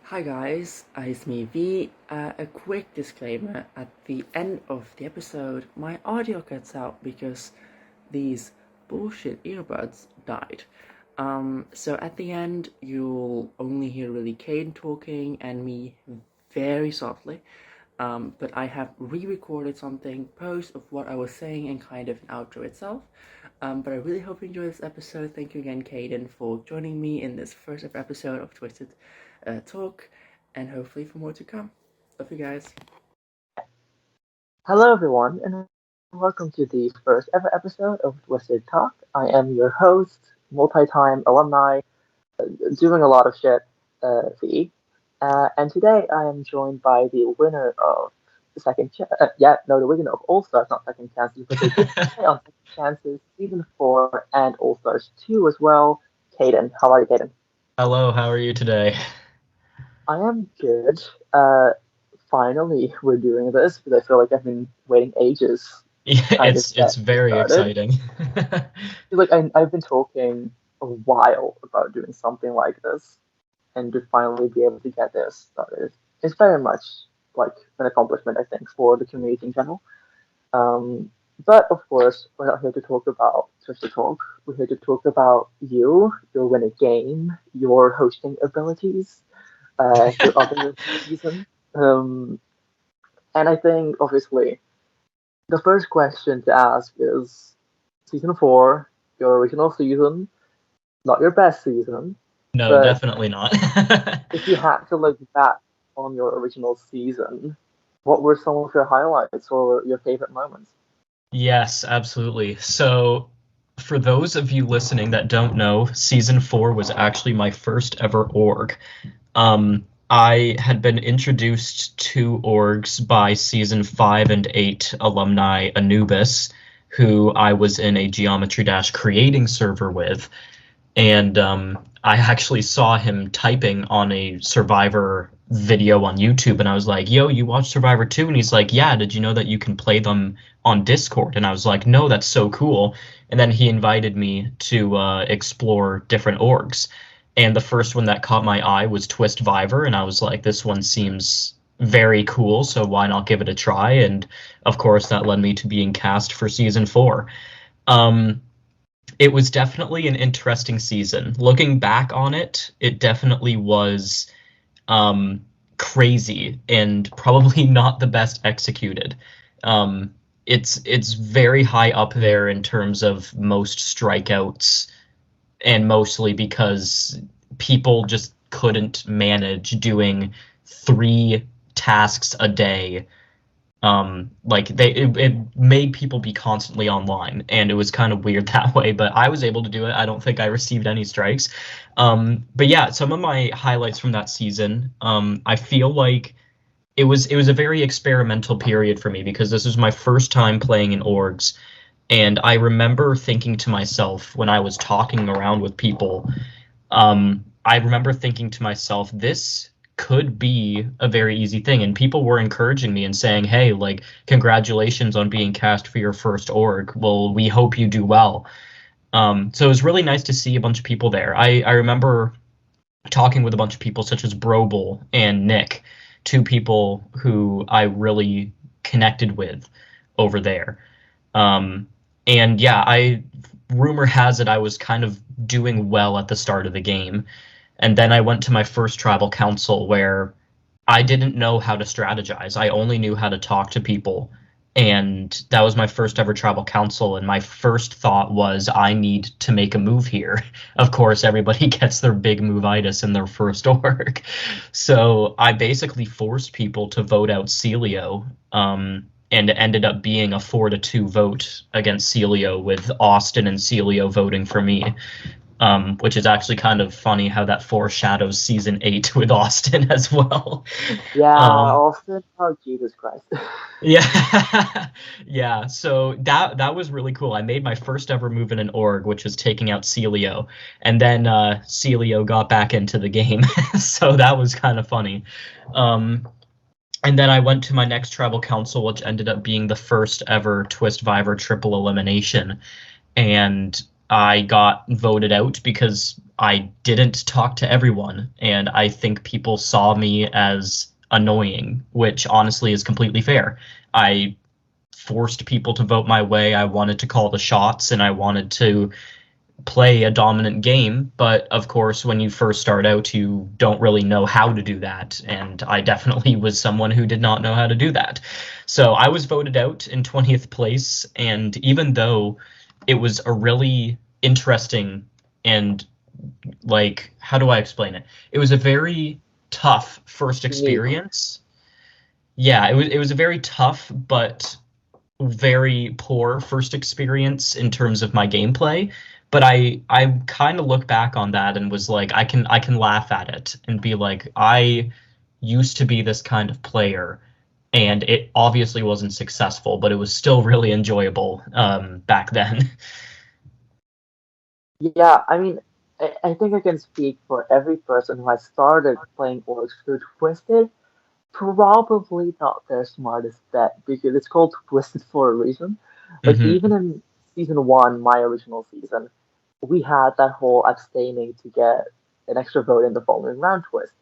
Hi guys, it's me V. A quick disclaimer at the end of the episode, my audio cuts out because these bullshit earbuds died. So at the end, you'll only hear really Kaiden talking and me very softly. But I have re-recorded something post of what I was saying and kind of an outro itself. But I really hope you enjoy this episode. Thank you again, Kaiden, for joining me in this first ever episode of Twisted Talk, and hopefully for more to come. Love you guys. Hello, everyone, and welcome to the first ever episode of Twisted Talk. I am your host, multi-time alumni, doing a lot of shit, V. And today I am joined by the winner of the winner of All Stars, not Second Chances, but they did play on Second Chances Season 4 and All Stars 2 as well. Kaiden, how are you, Kaiden? Hello, how are you today? I am good. Uh, Finally, we're doing this because I feel like I've been waiting ages Yeah, to kind of it's get this very started. exciting. Feel like I've been talking a while about doing something like this, and to finally be able to get this started is very much like an accomplishment, I think, for the community in general. Um, but of course, we're not here to talk about just to talk. We're here to talk about you, your winning game, your hosting abilities, your other season. Um, and I think, obviously, the first question to ask is season 4, your original season, not your best season, No, but definitely not. if you had to look back on your original season, what were some of your highlights or your favorite moments? Yes, absolutely. So, for those of you listening that don't know, season 4 was actually my first ever org. I had been introduced to orgs by season 5 and 8 alumni Anubis, who I was in a Geometry Dash creating server with. And I actually saw him typing on a Survivor video on YouTube, and I was like, "Yo, you watch Survivor too?" And he's like, "Yeah, did you know that you can play them on Discord?" And I was like, "No, that's so cool." And then he invited me to explore different orgs, and the first one that caught my eye was Twist Viver, and I was like, "This one seems very cool, so why not give it a try?" And of course, that led me to being cast for season 4. Um, it was definitely an interesting season. Looking back on it, it definitely was um, crazy and probably not the best executed. Um, it's very high up there in terms of most strikeouts, and mostly because people just couldn't manage doing 3 tasks a day. Like it made people be constantly online, and it was kind of weird that way, but I was able to do it. I don't think I received any strikes. But yeah, some of my highlights from that season, I feel like it was a very experimental period for me because this was my first time playing in orgs. And I remember thinking to myself when I was talking around with people, I remember thinking to myself, this could be a very easy thing. And people were encouraging me and saying, "Hey, like, congratulations on being cast for your first org. Well, we hope you do well." So it was really nice to see a bunch of people there. I remember talking with a bunch of people such as Brobel and Nick, 2 people who I really connected with over there. Um, and yeah, I rumor has it I was kind of doing well at the start of the game, and then I went to my first tribal council where I didn't know how to strategize. I only knew how to talk to people. And that was my first ever tribal council. And my first thought was, I need to make a move here. Of course, everybody gets their big move-itis in their first org. So I basically forced people to vote out Celio. And it ended up being a 4-2 vote against Celio, with Austin and Celio voting for me, which is actually kind of funny how that foreshadows season 8 with Austin as well. Yeah, Um, Austin. Oh, Jesus Christ. yeah, yeah. So that was really cool. I made my first ever move in an org, which was taking out Celio, and then Celio got back into the game, so that was kind of funny. Um, and then I went to my next tribal council, which ended up being the first ever Twist Viver triple elimination, and I got voted out because I didn't talk to everyone, and I think people saw me as annoying, which honestly is completely fair. I forced people to vote my way. I wanted to call the shots, and I wanted to play a dominant game, but of course, when you first start out, you don't really know how to do that, and I definitely was someone who did not know how to do that. So I was voted out in 20th place, and even though it was a really interesting and, like, how do I explain it? It was a very tough first Unique. experience. Yeah, it was a very tough but very poor first experience in terms of my gameplay, but I kind of look back on that and was like, I can laugh at it and be like, I used to be this kind of player, and it obviously wasn't successful, but it was still really enjoyable back then. Yeah, I mean, I think I can speak for every person who has started playing orcs through Twisted. Probably not their smartest bet because it's called Twisted for a reason. Like even Hmm. in season one, my original season, we had that whole abstaining to get an extra vote in the following round twist.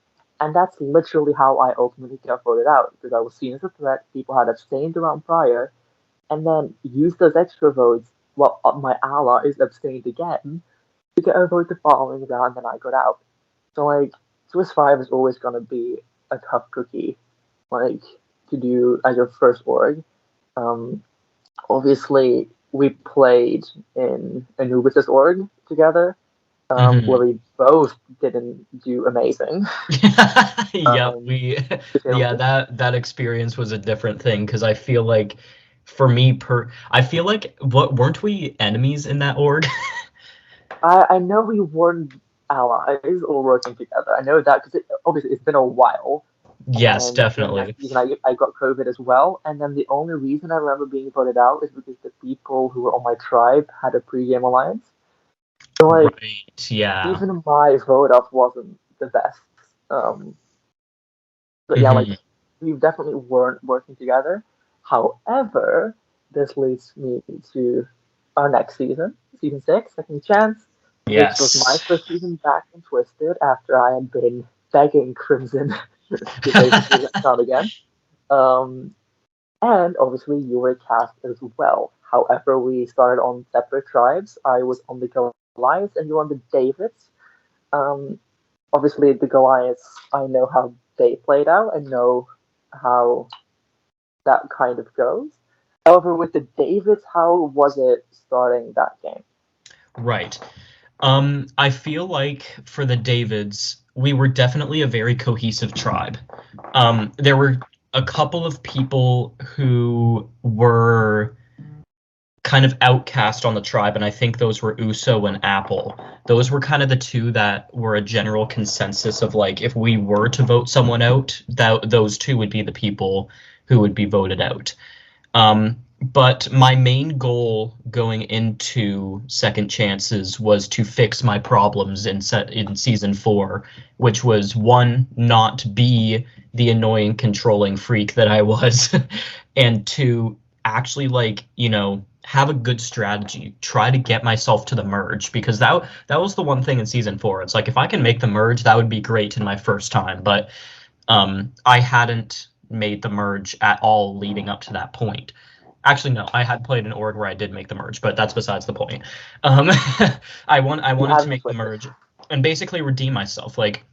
And that's literally how I ultimately got voted out because I was seen as a threat. People had abstained the round prior and then used those extra votes while my allies abstained again to get a vote the following round, and I got out. So like Swiss Five is always gonna be a tough cookie, like to do as your first org. Um, Obviously we played in Anubis' org together, where Hmm. we both didn't do amazing. Yeah, Um, we to say the yeah, least. that experience was a different thing because I feel like for me I feel like what weren't we enemies in that org? I know we weren't allies or working together. I know that because obviously it's been a while. Yes, And during that definitely. season, I got COVID as well. And then the only reason I remember being voted out is because the people who were on my tribe had a pregame alliance. So, like, Right. Yeah. even my vote up wasn't the best. Um, but yeah, like, Hmm. we definitely weren't working together. However, this leads me to our next season, season six, Second Chance, which was my Yes. first season back in Twisted after I had been begging Crimson to basically come again. Um, and obviously you were cast as well. However, we started on separate tribes. I was on the Goliaths and you were on the Davids. Um, Obviously the Goliaths, I know how they played out. I know how that kind of goes. However, with the Davids, how was it starting that game? Right. I feel like for the Davids, we were definitely a very cohesive tribe. There were a couple of people who were kind of outcast on the tribe, and I think those were Uso and Apple. Those were kind of the two that were a general consensus of like, if we were to vote someone out, that those two would be the people who would be voted out. But my main goal going into Second Chances was to fix my problems in season four, which was one, not be the annoying controlling freak that I was, and two, actually like, have a good strategy. Try to get myself to the merge because that was the one thing in season four. It's like if I can make the merge, that would be great in my first time, but I hadn't made the merge at all leading up to that point. Actually, no, I had played an org where I did make the merge, but that's besides the point. Um, I You wanted to haven't make the twisted. merge and basically redeem myself. Like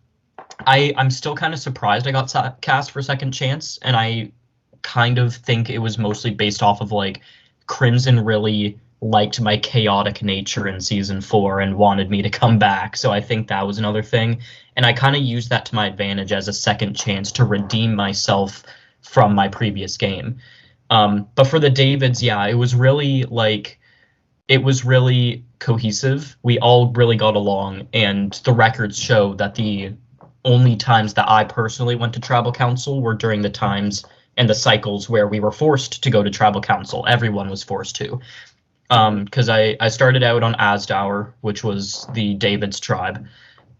I'm still kind of surprised I got cast for second chance, and I kind of think it was mostly based off of like Crimson really liked my chaotic nature in season four and wanted me to come back. So I think that was another thing. And I kind of used that to my advantage as a second chance to redeem myself from my previous game. But for the Davids, yeah, it was really cohesive. We all really got along, and the records show that the only times that I personally went to tribal council were during the times and the cycles where we were forced to go to tribal council. Everyone was forced to. Mm-hmm. Because I started out on Asdour, which was the David's tribe,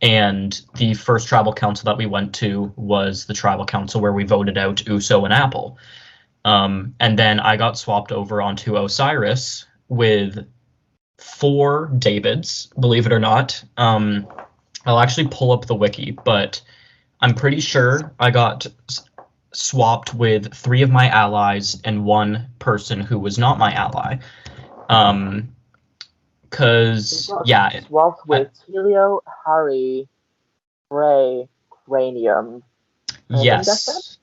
and the first tribal council that we went to was the tribal council where we voted out Uso and Apple. And then I got swapped over onto Osiris with 4 Davids, believe it or not. I'll actually pull up the wiki, but I'm pretty sure I got swapped with 3 of my allies and 1 person who was not my ally. Because, yeah. Swapped with Helio, Harry, Ray, Cranium. I think that's it. Yes.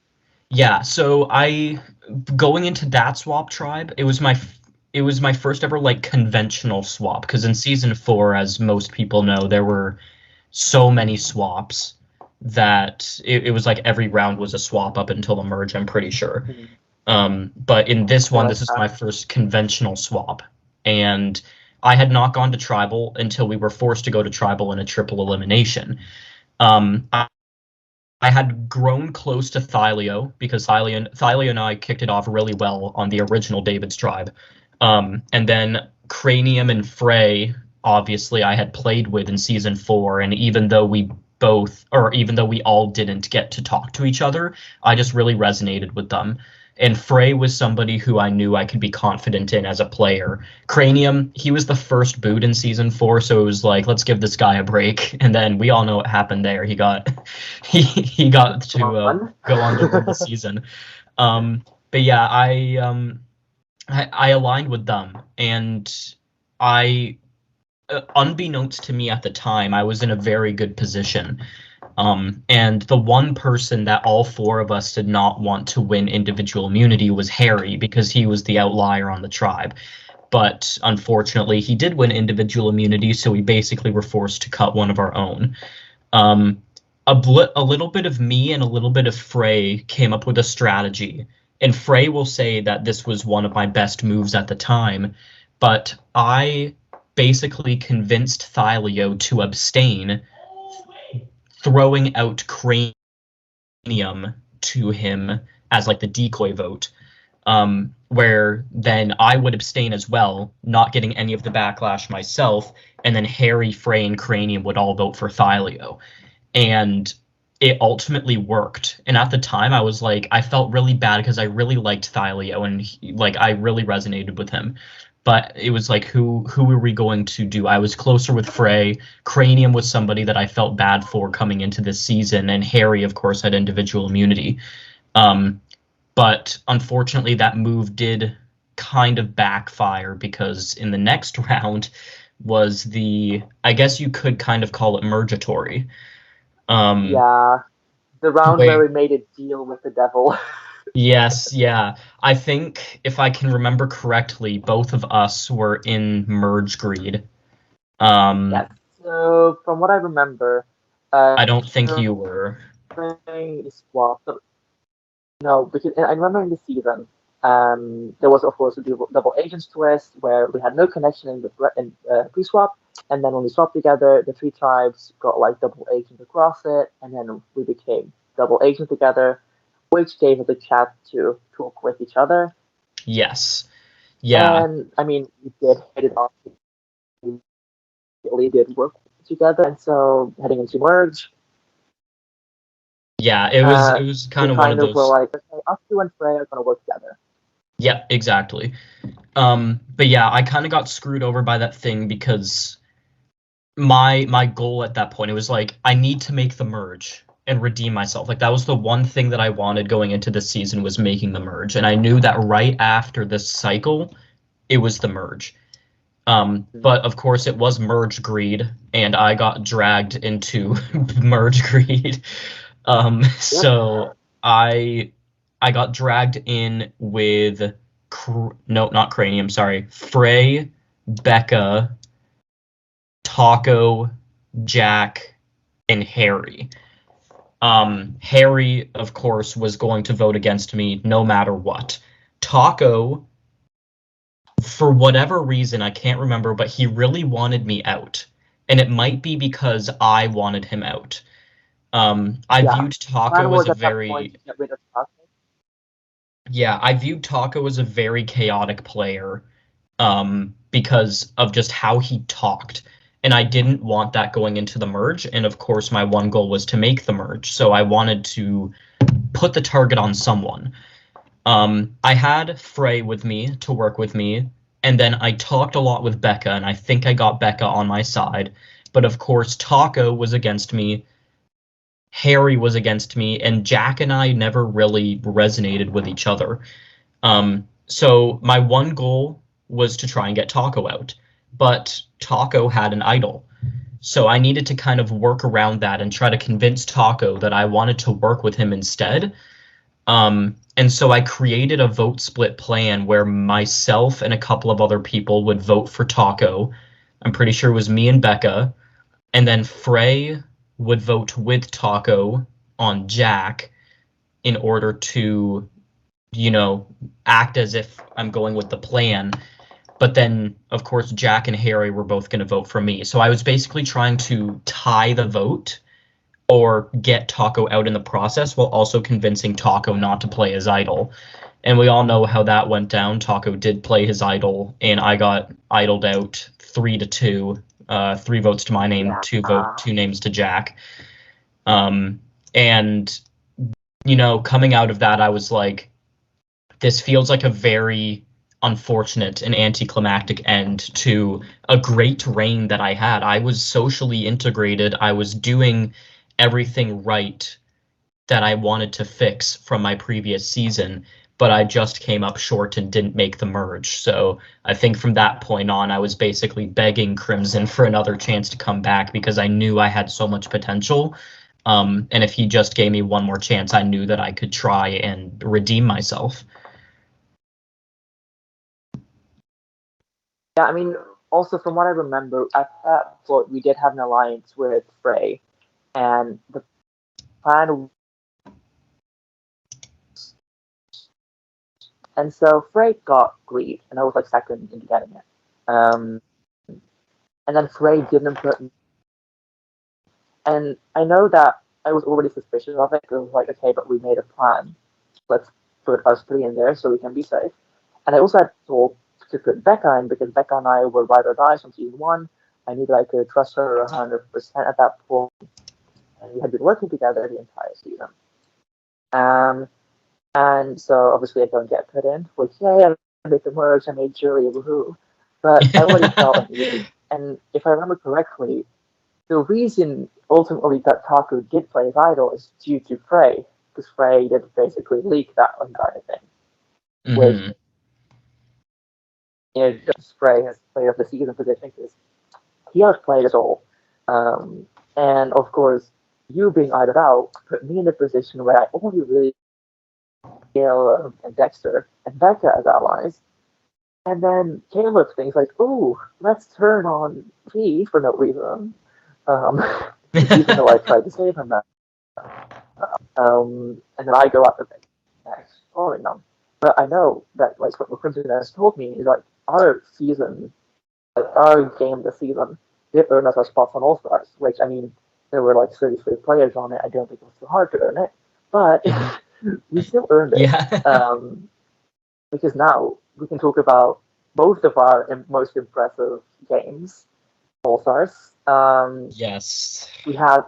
Yeah, so going into that swap tribe, it was my first ever like conventional swap, because in season 4, as most people know, there were so many swaps that it was like every round was a swap up until the merge, I'm pretty sure. But in this one, this is my first conventional swap, and I had not gone to tribal until we were forced to go to tribal in a triple elimination. I had grown close to Thylio because Thylio and I kicked it off really well on the original David's tribe. And then Cranium and Frey, obviously, I had played with in season 4, and even though we all didn't get to talk to each other, I just really resonated with them. And Frey was somebody who I knew I could be confident in as a player. Cranium, he was the first boot in season 4, so it was like, let's give this guy a break. And then we all know what happened there. He got he got to go on to win the season. But yeah, I aligned with them, and unbeknownst to me at the time, I was in a very good position. And the one person that all 4 of us did not want to win individual immunity was Harry, because he was the outlier on the tribe. But unfortunately, he did win individual immunity, so we basically were forced to cut one of our own. A little bit of me and a little bit of Frey came up with a strategy. And Frey will say that this was one of my best moves at the time, but I basically convinced Thylio to abstain, throwing out Cranium to him as like the decoy vote, where then I would abstain as well, not getting any of the backlash myself, and then Harry, Frey, and Cranium would all vote for Thylio. And it ultimately worked. And at the time, I was like, I felt really bad because I really liked Thylio, and I really resonated with him. But it was like, who were we going to do? I was closer with Frey. Cranium was somebody that I felt bad for coming into this season, and Harry, of course, had individual immunity. But unfortunately, that move did kind of backfire, because in the next round was I guess you could kind of call it Mergatory. Yeah, the round where we made a deal with the devil. Yes, yeah. I think, if I can remember correctly, both of us were in Merge Greed. Yes. So, from what I remember, I don't think you were. Swap. No, because I remember in the season, there was of course a double agents twist where we had no connection in pre-swap, and then when we swapped together, the 3 tribes got like double agents across it, and then we became double agents together, which gave us a chance to talk with each other. Yes. Yeah. And I mean, we did hit it off. We really did work together, and so heading into merge. Yeah, it was kind of one of those. Were like, okay, us 2 and Frey are gonna work together. Yeah, exactly. But yeah, I kind of got screwed over by that thing, because my goal at that point, it was like, I need to make the merge and redeem myself. Like, that was the one thing that I wanted going into this season, was making the merge. And I knew that right after this cycle, it was the merge. But of course it was Merge Greed, and I got dragged into Merge Greed. So I got dragged in with not Cranium, sorry, Frey, Becca, Taco, Jack, and Harry. Harry, of course, was going to vote against me no matter what. Taco, for whatever reason, I can't remember, but he really wanted me out. And it might be because I wanted him out. I viewed Taco as a very... Yeah, I viewed Taco as a very chaotic player, because of just how he talked. And I didn't want that going into the merge. And of course, my one goal was to make the merge. So I wanted to put the target on someone. I had Frey with me to work with me. And then I talked a lot with Becca, and I think I got Becca on my side. But of course, Taco was against me, Harry was against me, and Jack and I never really resonated with each other. So my one goal was to try and get Taco out, but Taco had an idol. So I needed to kind of work around that and try to convince Taco that I wanted to work with him instead. And so I created a vote split plan where myself and a couple of other people would vote for Taco. I'm pretty sure it was me and Becca. And then Frey would vote with Taco on Jack in order to, you know, act as if I'm going with the plan. But then, of course, Jack and Harry were both going to vote for me. So I was basically trying to tie the vote or get Taco out in the process while also convincing Taco not to play his idol. And we all know how that went down. Taco did play his idol, and I got idled out 3-2. 3 votes to my name, Yeah. 2 names to Jack. And coming out of that, I was like, this feels like a very unfortunate and anticlimactic end to a great reign that I had. I was socially integrated. I was doing everything right that I wanted to fix from my previous season, but I just came up short and didn't make the merge. So I think from that point on, I was basically begging Crimson for another chance to come back because I knew I had so much potential. And if he just gave me one more chance, I knew that I could try and redeem myself. Yeah, I mean, also from what I remember, at that point we did have an alliance with Frey, and the plan. And so Frey got Greed, and I was like second in getting it. Um, and then Frey didn't put. And I know that I was already suspicious of it. It was like, okay, but we made a plan. Let's put us three in there so we can be safe. And I also had thought to put Becca in because Becca and I were ride or die from season one. I knew that I could trust her 100% at that point, and we had been working together the entire season. And so obviously I don't get put in, which yeah, I made the merge, I made jury, woohoo. But I already felt uneasy. And if I remember correctly, the reason ultimately that Taku did play his idol is due to Frey, because Frey did basically leak that entire thing, which Mm-hmm. just Frey has played of the season position because he has played it all. And of course, you being idled out put me in a position where I only really Caleb and Dexter and Becca as allies. And then Caleb thinks like, "Ooh, let's turn on P for no reason." Um, even though I tried to save him. And then I go out the next following them. But I know that like what Crimson has told me is like our season, like our game this season, did earn us our spots on All Stars. Which I mean, there were like 33 players on it. I don't think it was too hard to earn it, but we still earned it. Yeah. Because now we can talk about both of our most impressive games, All Stars. Yes. We had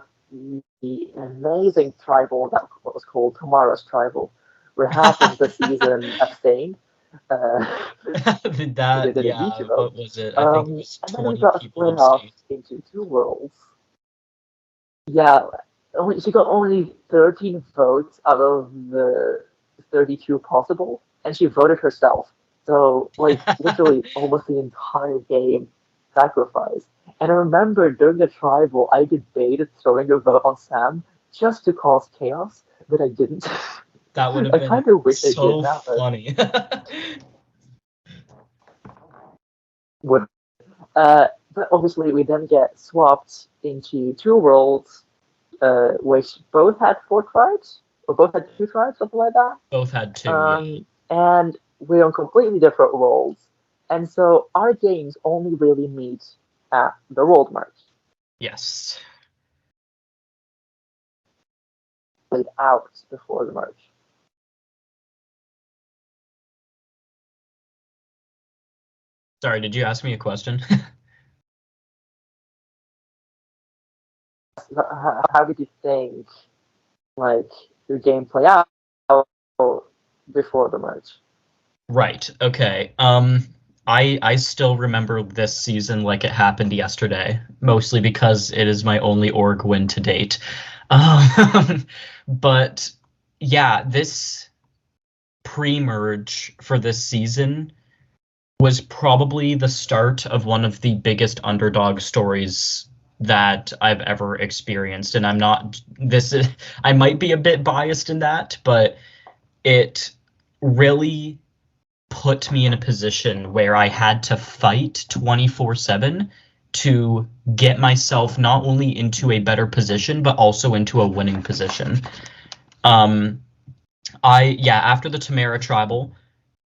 the amazing tribal that was called Tomorrow's Tribal, where half of the season abstained. Uh, they That, didn't need yeah, to vote. what was it? I think it was And then we 20 got people split off abstained. into two worlds. Yeah, she got only 13 votes out of the 32 possible, and she voted herself. So, like, literally almost the entire game sacrificed. And I remember during the tribal, I debated throwing a vote on Sam just to cause chaos, but I didn't. That would have I been kind of wish I did so now, but funny. would. But obviously, we then get swapped into two worlds, which both had four tribes, or both had two tribes, something like that. Both had two, yeah. And we're on completely different roles. And so our games only really meet at the world merge, Yes. played out before the merge. Sorry, did you ask me a question? How did you think, like, your game play out before the merge? Right. Okay. I still remember this season like it happened yesterday, mostly because it is my only org win to date. But yeah, this pre-merge for this season was probably the start of one of the biggest underdog stories that I've ever experienced. And I'm not this is I might be a bit biased in that, but it really put me in a position where I had to fight 24/7 to get myself not only into a better position but also into a winning position. After the Tamara tribal,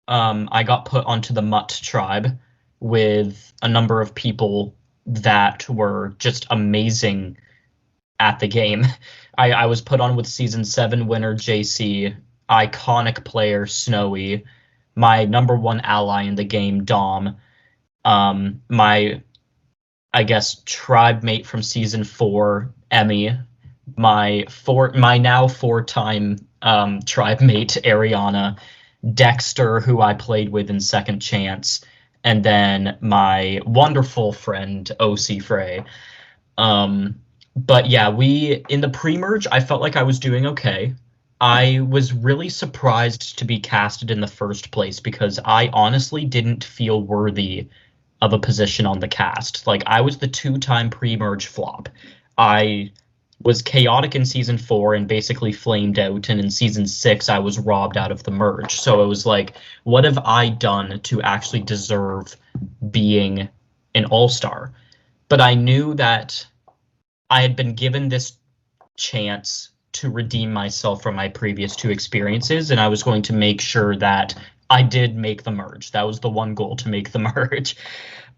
I got put onto the Mutt tribe with a number of people that were just amazing at the game. I was put on with season 7 winner JC, iconic player Snowy, my number one ally in the game Dom, my I guess tribe mate from season 4 Emmy, my now 4-time tribe mate Ariana, Dexter, who I played with in Second Chance, and then my wonderful friend OC Frey. But yeah, we in the pre-merge, I felt like I was doing okay. I was really surprised to be casted in the first place because I honestly didn't feel worthy of a position on the cast. Like I was the 2-time pre-merge flop. I was chaotic in season 4 and basically flamed out, and in season 6 I was robbed out of the merge. So it was like, what have I done to actually deserve being an all-star? But I knew that I had been given this chance to redeem myself from my previous 2 experiences, and I was going to make sure that I did make the merge. That was the one goal, to make the merge.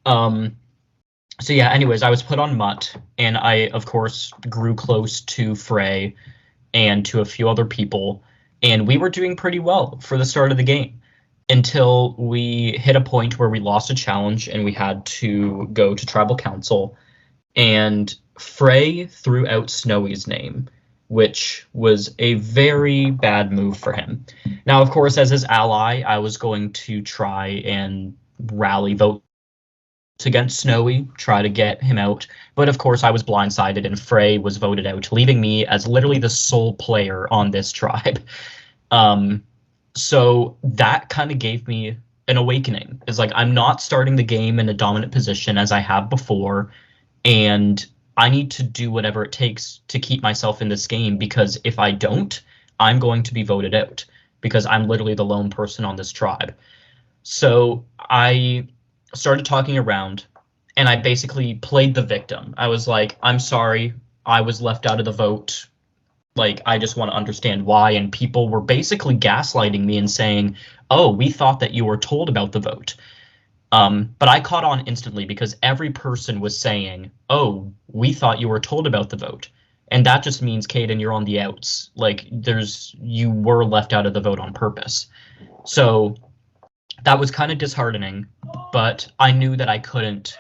So yeah, anyways, I was put on Mutt, and I, of course, grew close to Frey and to a few other people, and we were doing pretty well for the start of the game until we hit a point where we lost a challenge and we had to go to Tribal Council, and Frey threw out Snowy's name, which was a very bad move for him. Now, of course, as his ally, I was going to try and rally votes against Snowy, try to get him out. But of course, I was blindsided and Frey was voted out, leaving me as literally the sole player on this tribe. So that kind of gave me an awakening. It's like, I'm not starting the game in a dominant position as I have before, and I need to do whatever it takes to keep myself in this game, because if I don't, I'm going to be voted out because I'm literally the lone person on this tribe. So I started talking around, and I basically played the victim. I was like, I'm sorry, I was left out of the vote. Like, I just want to understand why. And people were basically gaslighting me and saying, oh, we thought that you were told about the vote. But I caught on instantly because every person was saying, oh, we thought you were told about the vote. And that just means, Kaiden, you're on the outs. Like, you were left out of the vote on purpose. So that was kind of disheartening, but I knew that I couldn't,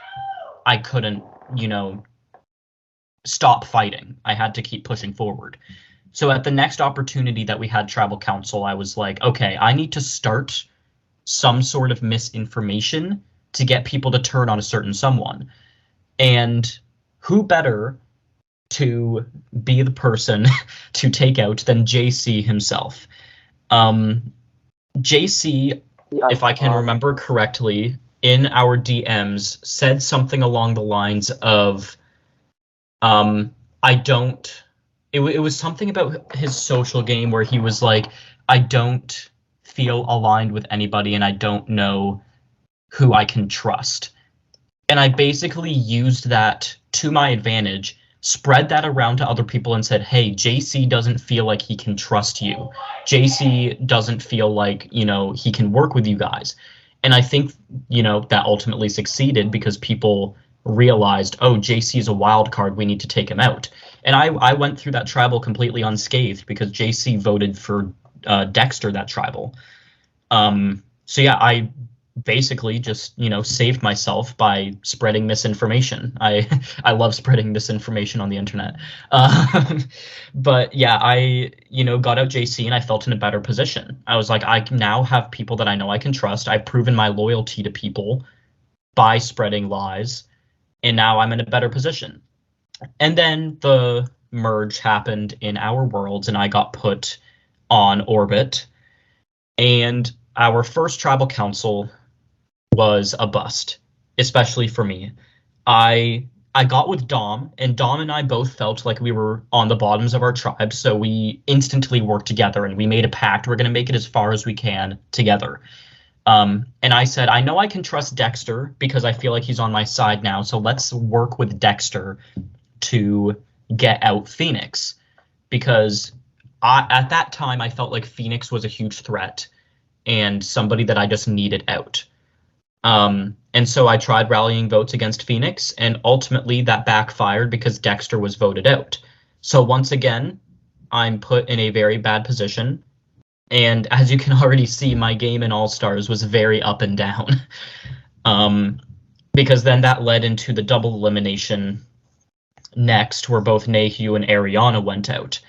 stop fighting. I had to keep pushing forward. So at the next opportunity that we had Tribal Council, I was like, okay, I need to start some sort of misinformation to get people to turn on a certain someone. And who better to be the person to take out than JC himself? JC, if I can remember correctly, in our DMs said something along the lines of, it was something about his social game where he was like, I don't feel aligned with anybody and I don't know who I can trust. And I basically used that to my advantage, spread that around to other people and said, hey, JC doesn't feel like he can trust you. JC doesn't feel like, he can work with you guys. And I think, that ultimately succeeded because people realized, oh, JC is a wild card, we need to take him out. And I went through that tribal completely unscathed because JC voted for Dexter that tribal. So yeah, I basically just, saved myself by spreading misinformation. I love spreading misinformation on the internet. But yeah, I, got out JC and I felt in a better position. I was like, I now have people that I know I can trust. I've proven my loyalty to people by spreading lies, and now I'm in a better position. And then the merge happened in our worlds, and I got put on orbit. And our first tribal council was a bust, especially for me. I got with Dom, and Dom and I both felt like we were on the bottoms of our tribe, so we instantly worked together and we made a pact. We're going to make it as far as we can together. And I said, I know I can trust Dexter because I feel like he's on my side now, so let's work with Dexter to get out Phoenix. Because at that time, I felt like Phoenix was a huge threat and somebody that I just needed out. And so I tried rallying votes against Phoenix, and ultimately that backfired because Dexter was voted out. So once again, I'm put in a very bad position. And as you can already see, my game in All-Stars was very up and down. Because then that led into the double elimination next, where both Nahu and Ariana went out.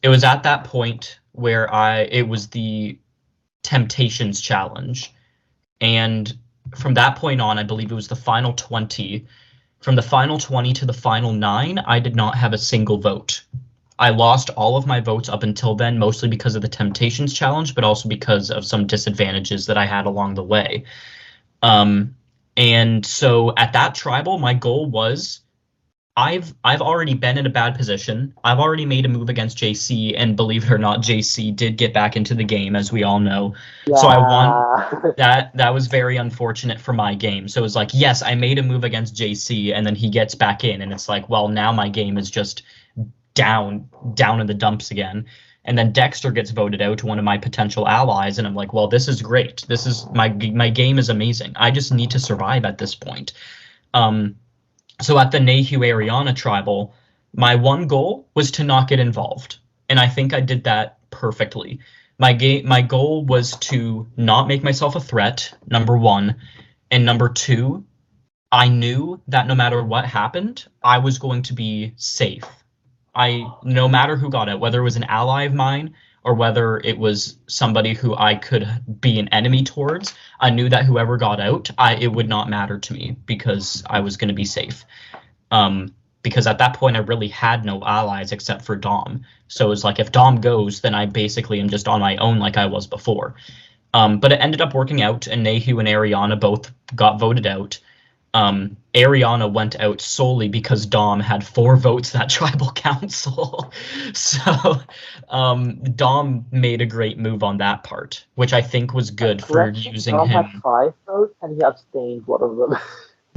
It was at that point where it was the Temptations challenge. And from that point on, I believe it was the final 20. From the final 20 to the final 9, I did not have a single vote. I lost all of my votes up until then, mostly because of the Temptations challenge, but also because of some disadvantages that I had along the way. And so at that tribal, my goal was, I've already been in a bad position. I've already made a move against JC, and believe it or not, JC did get back into the game, as we all know. Yeah. So I won. That was very unfortunate for my game. So it was like, yes, I made a move against JC, and then he gets back in, and it's like, well, now my game is just down in the dumps again. And then Dexter gets voted out to one of my potential allies, and I'm like, well, this is great. This is my game is amazing. I just need to survive at this point. So at the Nahu Ariana tribal, my one goal was to not get involved, and I think I did that perfectly. My goal was to not make myself a threat, number one, and number two, I knew that no matter what happened, I was going to be safe. No matter who got it, whether it was an ally of mine or whether it was somebody who I could be an enemy towards, I knew that whoever got out, it would not matter to me because I was going to be safe. Because at that point, I really had no allies except for Dom. So it was like, if Dom goes, then I basically am just on my own like I was before. But it ended up working out, and Nahu and Ariana both got voted out. Ariana went out solely because Dom had 4 votes that tribal council. So Dom made a great move on that part, which I think was good for using Dom him. had 5 votes and he abstained one of them.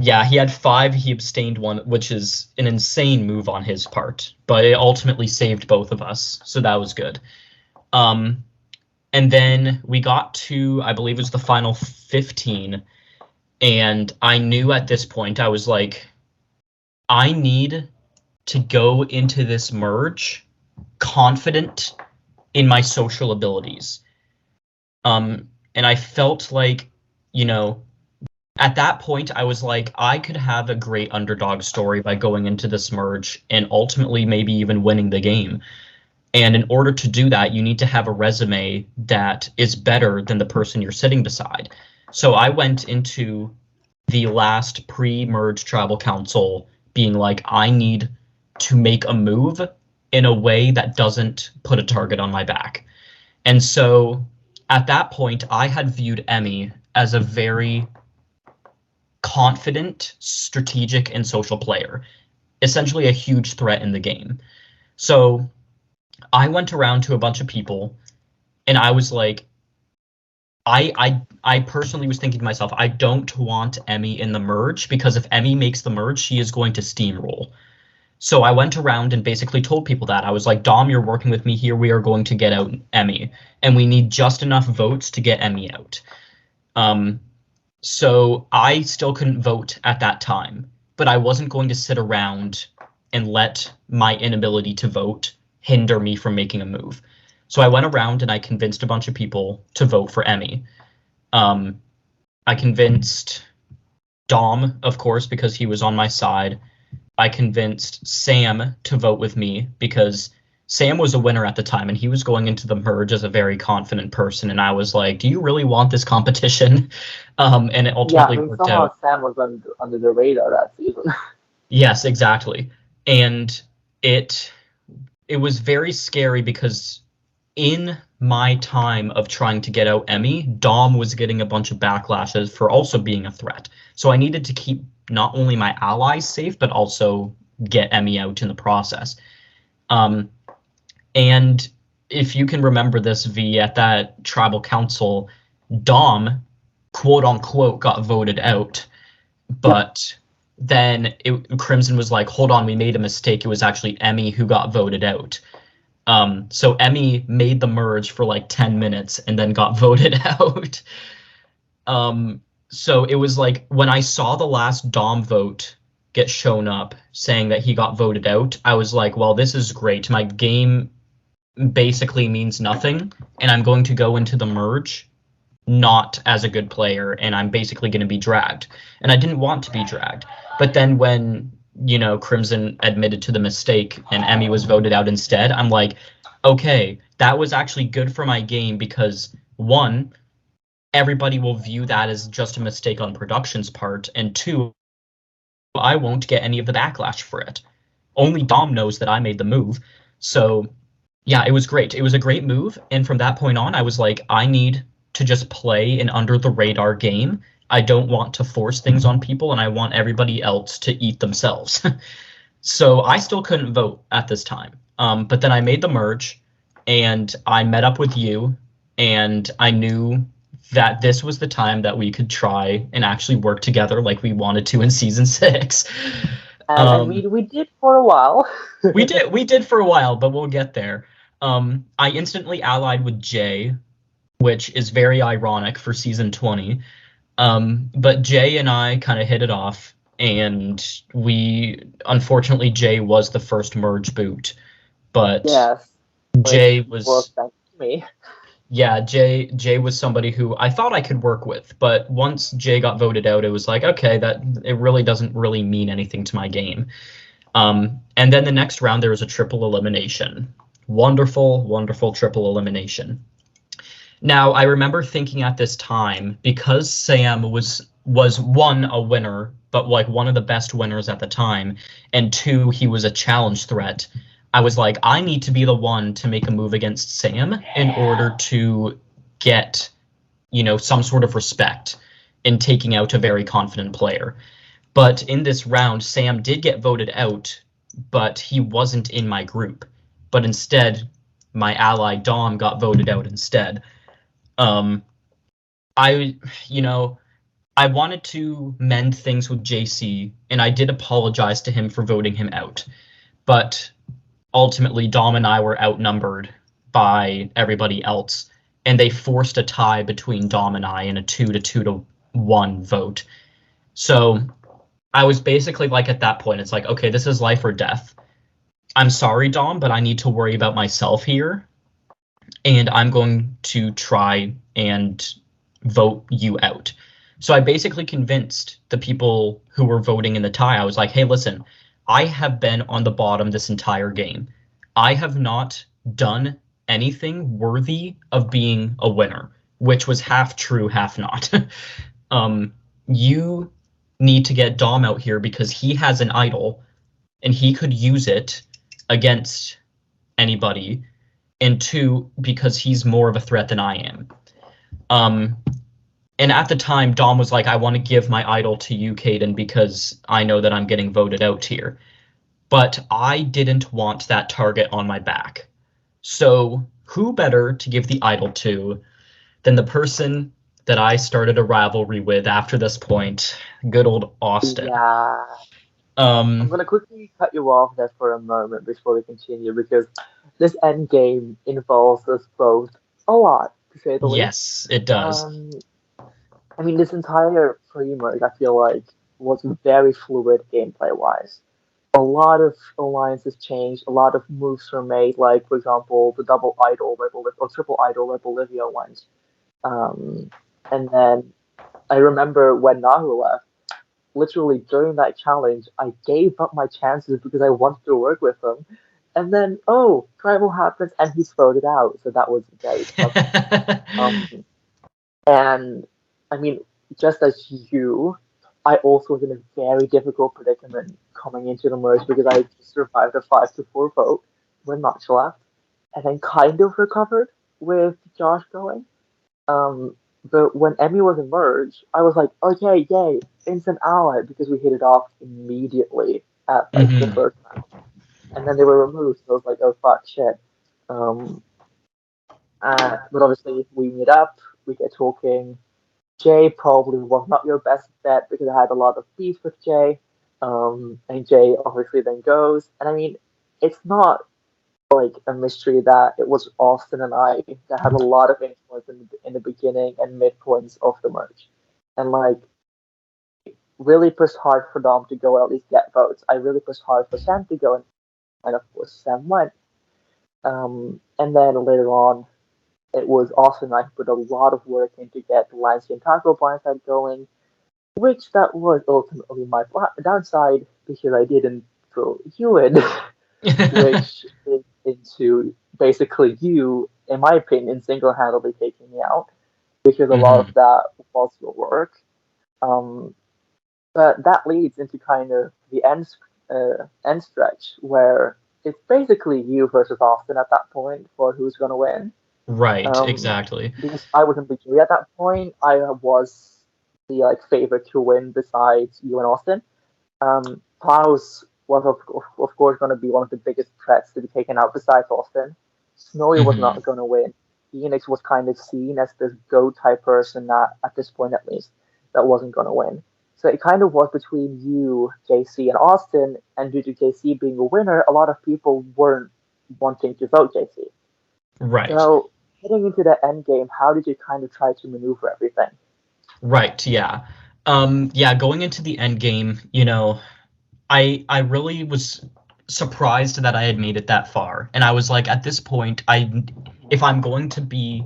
Yeah, he had 5, he abstained 1, which is an insane move on his part, but it ultimately saved both of us, so that was good. And then we got to, I believe it was the final 15, and I knew at this point, I was like, I need to go into this merge confident in my social abilities. And I felt like, at that point, I was like, I could have a great underdog story by going into this merge and ultimately maybe even winning the game. And in order to do that, you need to have a resume that is better than the person you're sitting beside. So I went into the last pre-merge tribal council being like, I need to make a move in a way that doesn't put a target on my back. And so at that point, I had viewed Emmy as a very confident, strategic, and social player, essentially a huge threat in the game. So I went around to a bunch of people, and I was like, I personally was thinking to myself, I don't want Emmy in the merge, because if Emmy makes the merge, she is going to steamroll. So I went around and basically told people that. I was like, Dom, you're working with me here. We are going to get out Emmy, and we need just enough votes to get Emmy out. So I still couldn't vote at that time, but I wasn't going to sit around and let my inability to vote hinder me from making a move. So I went around and I convinced a bunch of people to vote for Emmy. I convinced Dom, of course, because he was on my side. I convinced Sam to vote with me because Sam was a winner at the time and he was going into the merge as a very confident person. And I was like, do you really want this competition? And it Yeah, I ultimately mean, worked somehow out. Sam was under the radar that season. Yes, exactly. And it it was very scary because in my time of trying to get out Emmy, Dom was getting a bunch of backlashes for also being a threat. So I needed to keep not only my allies safe, but also get Emmy out in the process. Um, and if you can remember this, V, at that tribal council, Dom, quote unquote, got voted out, Yep. but then Crimson was like, hold on, we made a mistake. It was actually Emmy who got voted out. So Emmy made the merge for like 10 minutes and then got voted out. So it was like when I saw the last Dom vote get shown up saying that he got voted out, I was like, well, this is great. My game basically means nothing, and I'm going to go into the merge not as a good player, and I'm basically going to be dragged. And I didn't want to be dragged. But then when, Crimson admitted to the mistake and Emmy was voted out instead, I'm like, okay, that was actually good for my game because one, everybody will view that as just a mistake on production's part, and two, I won't get any of the backlash for it. Only Dom knows that I made the move. So yeah, it was great. It was a great move. And from that point on, I was like, I need to just play an under the radar game. I don't want to force things on people, and I want everybody else to eat themselves. So I still couldn't vote at this time. But then I made the merge, and I met up with you, and I knew that this was the time that we could try and actually work together like we wanted to in season 6. And I Um, mean, we did for a while. we did for a while, but we'll get there. I instantly allied with Jay, which is very ironic for season 20. But Jay and I kind of hit it off, and unfortunately, Jay was the first merge boot, but Yes, Jay which was, worked thanks to me. yeah, Jay was somebody who I thought I could work with, but once Jay got voted out, it was like, okay, that it really doesn't really mean anything to my game. And then the next round, there was a triple elimination. Wonderful, wonderful triple elimination. Now, I remember thinking at this time, because Sam was one, a winner, but like one of the best winners at the time, and two, he was a challenge threat. I was like, I need to be the one to make a move against Sam in order to get, some sort of respect in taking out a very confident player. But in this round, Sam did get voted out, but he wasn't in my group. But instead, my ally Dom got voted out instead. Um, I, you know, I wanted to mend things with JC, and I did apologize to him for voting him out. But ultimately, Dom and I were outnumbered by everybody else, and they forced a tie between Dom and I in a 2-1 vote. So I was basically like, at that point, it's like, okay, this is life or death. I'm sorry, Dom, but I need to worry about myself here, and I'm going to try and vote you out. So I basically convinced the people who were voting in the tie. I was like, hey, listen, I have been on the bottom this entire game. I have not done anything worthy of being a winner, which was half true, half not. You need to get Dom out here because he has an idol and he could use it against anybody, and two, because he's more of a threat than I am. Um, and at the time, Dom was like, I want to give my idol to you, Kaiden, because I know that I'm getting voted out here. But I didn't want that target on my back. So who better to give the idol to than the person that I started a rivalry with after this point, good old Austin. Yeah. I'm Um, gonna quickly cut you off there for a moment before we continue because this end game involves us both a lot, to say the least. yes, it does. Um, I mean, this entire pre-merge, I feel like, was very fluid gameplay-wise. A lot of alliances changed, a lot of moves were made, like, for example, the double idol where or triple idol where Bolivia went. Um, and then I remember when Nahu left, literally during that challenge, I gave up my chances because I wanted to work with him. And then, tribal happens and he's voted out. So that was very tough. And I mean, just as you, I also was in a very difficult predicament coming into the merge because I just survived a 5-4 vote when Notch left, and then kind of recovered with Josh going. But when Emmy was in merge, I was like, okay, yay, instant ally because we hit it off immediately at like the first match, and then they were removed. So I was like, oh fuck, shit. Um, but obviously we meet up, we get talking. Jay probably was not your best bet because I had a lot of beef with Jay. And Jay obviously then goes. And I mean, it's not like a mystery that it was Austin and I that had a lot of influence in the beginning and midpoints of the merge. And like, really pushed hard for Dom to go, or at least get votes. I really pushed hard for Sam to go, and of course, Sam went. And then later on, it was Austin and I put a lot of work in to get the Lancey and Taco blindside going, which that was ultimately my downside because I didn't throw you in, which is into basically you, in my opinion, single-handedly taking me out because a lot of that was your work. But that leads into kind of the end stretch where it's basically you versus Austin at that point for who's going to win. Right, exactly. Because I was in the jury at that point, I was the like favorite to win besides you and Austin. Klaus was of course going to be one of the biggest threats to be taken out besides Austin. Snowy was not going to win. Phoenix was kind of seen as this GOAT type person that, at this point at least, that wasn't going to win. So it kind of was between you, JC, and Austin, and due to JC being a winner, a lot of people weren't wanting to vote JC. Right. So heading into the end game, how did you kind of try to maneuver everything? Right, yeah. Going into the end game, you know, I really was surprised that I had made it that far. And I was like, at this point, if I'm going to be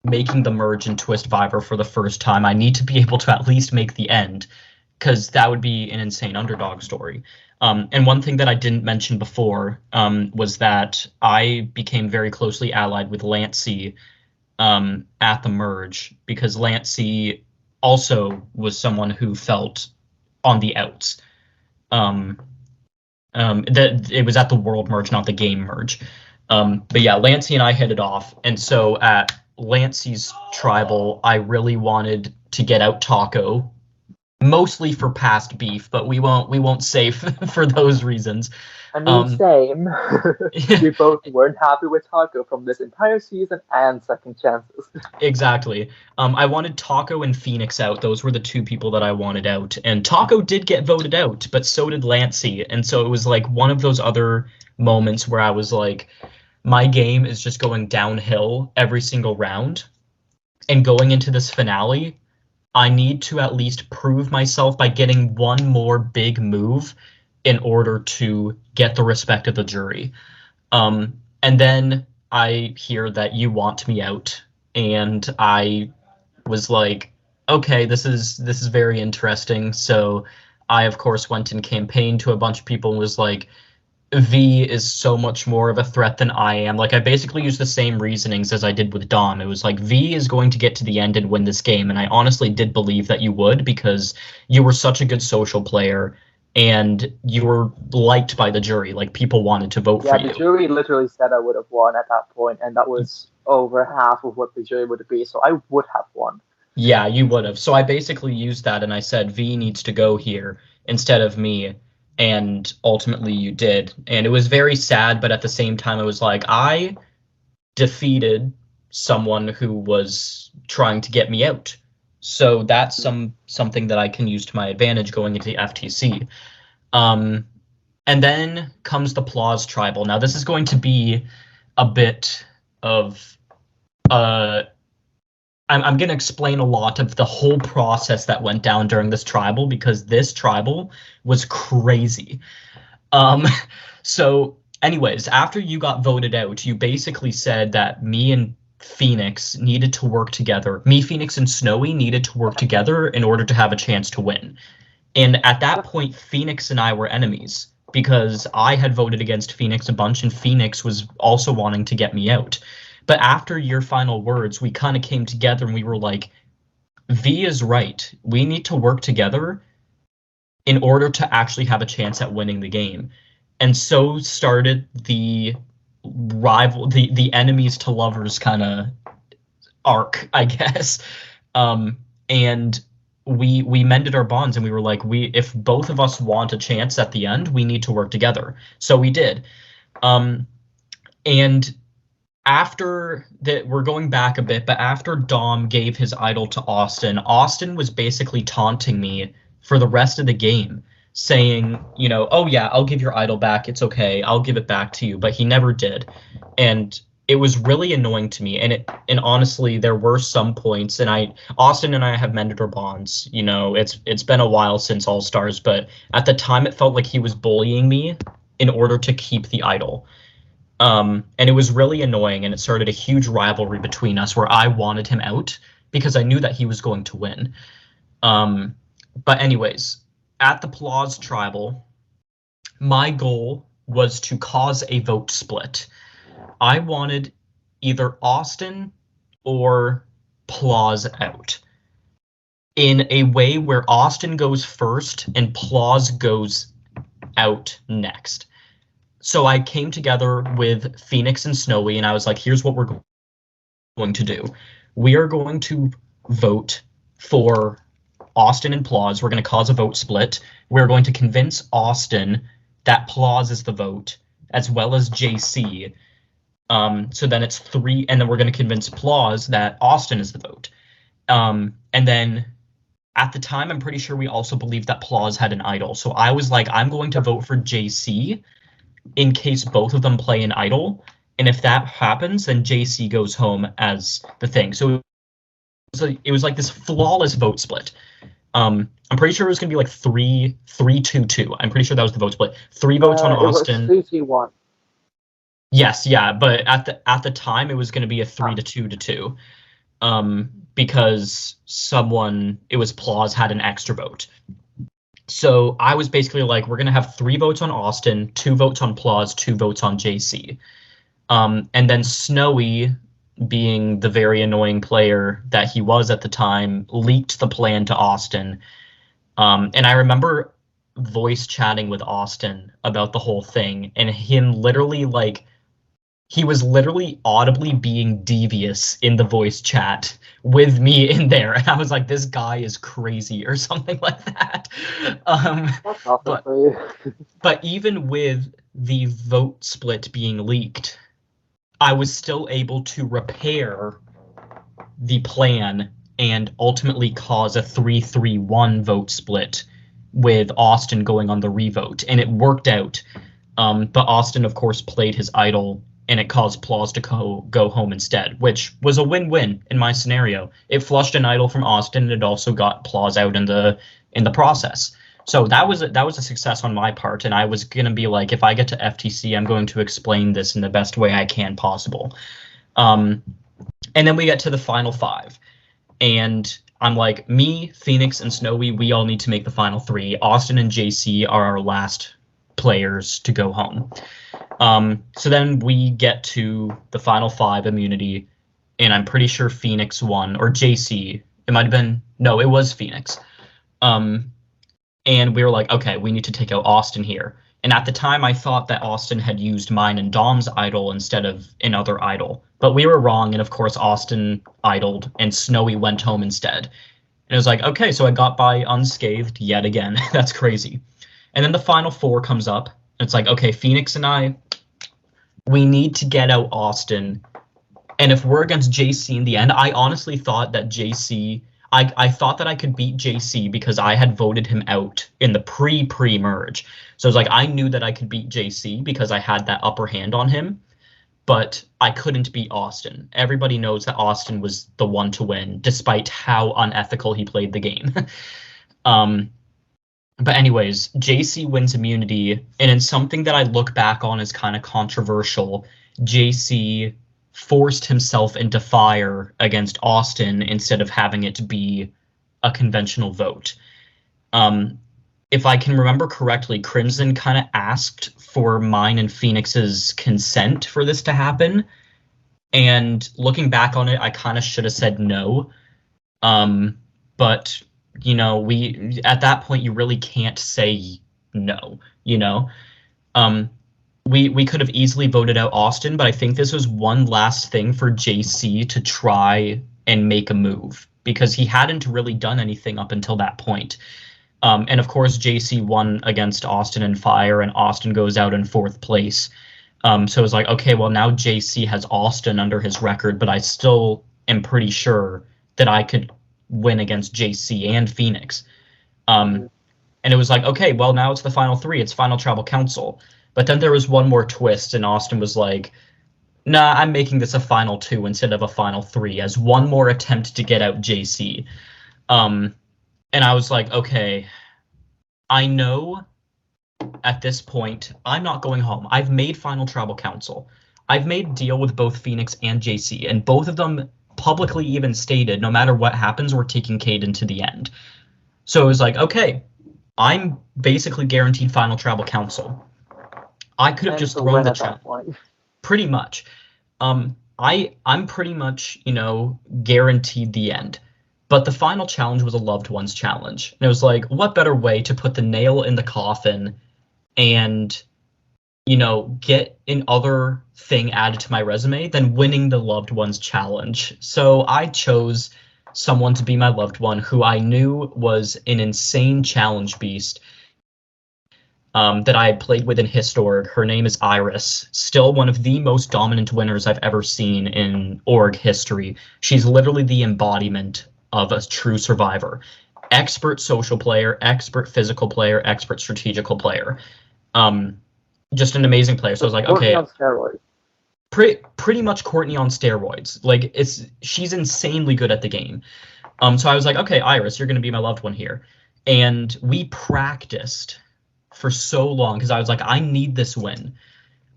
making the merge in Twist Viber for the first time, I need to be able to at least make the end, because that would be an insane underdog story. And one thing that I didn't mention before was that I became very closely allied with Lancey at the merge, because Lancey also was someone who felt on the outs. That it was at the world merge, not the game merge. But yeah, Lancey and I hit it off, and so at Lancey's tribal, I really wanted to get out Taco, mostly for past beef, but we won't say for those reasons. I mean, same. We both weren't happy with Taco from this entire season and second chances. Exactly. I wanted Taco and Phoenix out. Those were the two people that I wanted out. And Taco did get voted out, but so did Lancey. And so it was like one of those other moments where I was like, my game is just going downhill every single round. And going into this finale, I need to at least prove myself by getting one more big move in order to get the respect of the jury. And then I hear that you want me out, and I was like, okay, this is very interesting. So I, of course, went and campaigned to a bunch of people and was like, V is so much more of a threat than I am. Like, I basically used the same reasonings as I did with Dom. It was like, V is going to get to the end and win this game. And I honestly did believe that you would, because you were such a good social player and you were liked by the jury. Like, people wanted to vote for you. Yeah, the jury literally said I would have won at that point, and that was over half of what the jury would be. So I would have won. Yeah, you would have. So I basically used that and I said, V needs to go here instead of me. And ultimately you did. And it was very sad, but at the same time, it was like, I defeated someone who was trying to get me out. So that's something that I can use to my advantage going into the FTC. And then comes the Plaws Tribal. Now, this is going to be a bit of... I'm going to explain a lot of the whole process that went down during this tribal, because this tribal was crazy. So anyways, after you got voted out, you basically said that me and Phoenix needed to work together. Me, Phoenix, and Snowy needed to work together in order to have a chance to win. And at that point, Phoenix and I were enemies because I had voted against Phoenix a bunch, and Phoenix was also wanting to get me out. But after your final words, we kind of came together and we were like, V is right. We need to work together in order to actually have a chance at winning the game. And so started the the enemies to lovers kind of arc, I guess. And we mended our bonds, and we were like, if both of us want a chance at the end, we need to work together. So we did. And after that, we're going back a bit, but after Dom gave his idol to Austin, Austin was basically taunting me for the rest of the game, saying, oh yeah, I'll give your idol back. It's okay. I'll give it back to you. But he never did. And it was really annoying to me. And honestly, there were some points, and Austin and I have mended our bonds. It's been a while since All Stars, but at the time it felt like he was bullying me in order to keep the idol. And it was really annoying, and it started a huge rivalry between us where I wanted him out because I knew that he was going to win. But anyways, at the Plaws Tribal, my goal was to cause a vote split. I wanted either Austin or Plaws out in a way where Austin goes first and Plaws goes out next. So I came together with Phoenix and Snowy, and I was like, here's what we're going to do. We are going to vote for Austin and Plaws. We're going to cause a vote split. We're going to convince Austin that Plaws is the vote, as well as JC. So then it's 3, and then we're going to convince Plaws that Austin is the vote. And then at the time, I'm pretty sure we also believed that Plaws had an idol. So I was like, I'm going to vote for JC in case both of them play an idol, and if that happens, then JC goes home as the thing. So it was like this flawless vote split. I'm pretty sure it was gonna be like 3-2-2. I'm pretty sure that was the vote split. 3 votes on Austin. It was 3-3-1. Yes, yeah, but at the time it was gonna be a 3-2-2. Because it was Plaws had an extra vote. So I was basically like, we're going to have 3 votes on Austin, 2 votes on Plaws, 2 votes on JC. And then Snowy, being the very annoying player that he was at the time, leaked the plan to Austin. And I remember voice chatting with Austin about the whole thing, and him literally he was literally audibly being devious in the voice chat with me in there. And I was like, this guy is crazy or something like that. That's awesome for you. But even with the vote split being leaked, I was still able to repair the plan and ultimately cause a 3-3-1 vote split with Austin going on the revote. And it worked out. But Austin, of course, played his idol, and it caused Plaws to go home instead, which was a win-win in my scenario. It flushed an idol from Austin, and it also got Plaws out in the process. So that was a success on my part, and I was gonna be like, if I get to FTC, I'm going to explain this in the best way I can possible. And then we get to the final 5, and I'm like, me, Phoenix, and Snowy, we all need to make the final 3. Austin and JC are our last players to go home. So then we get to the final 5 immunity, and I'm pretty sure Phoenix won, or JC. It might have been, no, it was Phoenix. And we were like, okay, we need to take out Austin here. And at the time, I thought that Austin had used mine and Dom's idol instead of another idol. But we were wrong, and of course, Austin idoled, and Snowy went home instead. And it was like, okay, so I got by unscathed yet again. That's crazy. And then the final 4 comes up. And it's like, okay, Phoenix and I, we need to get out Austin. And if we're against JC in the end, I honestly thought that JC... I thought that I could beat JC because I had voted him out in the pre-merge. So it's like, I knew that I could beat JC because I had that upper hand on him, but I couldn't beat Austin. Everybody knows that Austin was the one to win, despite how unethical he played the game. But anyways, JC wins immunity, and in something that I look back on as kind of controversial, JC forced himself into fire against Austin instead of having it be a conventional vote. If I can remember correctly, Crimson kind of asked for mine and Phoenix's consent for this to happen. And looking back on it, I kind of should have said no. But, we at that point, you really can't say no, We could have easily voted out Austin, but I think this was one last thing for JC to try and make a move, because he hadn't really done anything up until that point. And of course, JC won against Austin and Fire, and Austin goes out in 4th place. So it was like, okay, well, now JC has Austin under his record, but I still am pretty sure that I could win against JC and Phoenix. And it was like, okay, well, now it's the final 3. It's Final Tribal Council. But then there was one more twist, and Austin was like, nah, I'm making this a final 2 instead of a final 3 as one more attempt to get out JC. And I was like, okay, I know at this point I'm not going home. I've made Final Tribal Council. I've made a deal with both Phoenix and JC, and both of them publicly even stated, no matter what happens, we're taking Kaiden to the end. So it was like, okay, I'm basically guaranteed Final Tribal Council. I could have just thrown the challenge. Pretty much. I'm pretty much, guaranteed the end. But the final challenge was a loved ones challenge. And it was like, what better way to put the nail in the coffin and, get another thing added to my resume than winning the loved ones challenge. So I chose someone to be my loved one who I knew was an insane challenge beast that I had played with in Historg. Her name is Iris, still one of the most dominant winners I've ever seen in org history. She's literally the embodiment of a true survivor. Expert social player, expert physical player, expert strategical player. Just an amazing player. So I was like, okay. On steroids. Pretty much Courtney on steroids. Like, she's insanely good at the game. So I was like, okay, Iris, you're going to be my loved one here. And we practiced for so long because I was like, I need this win.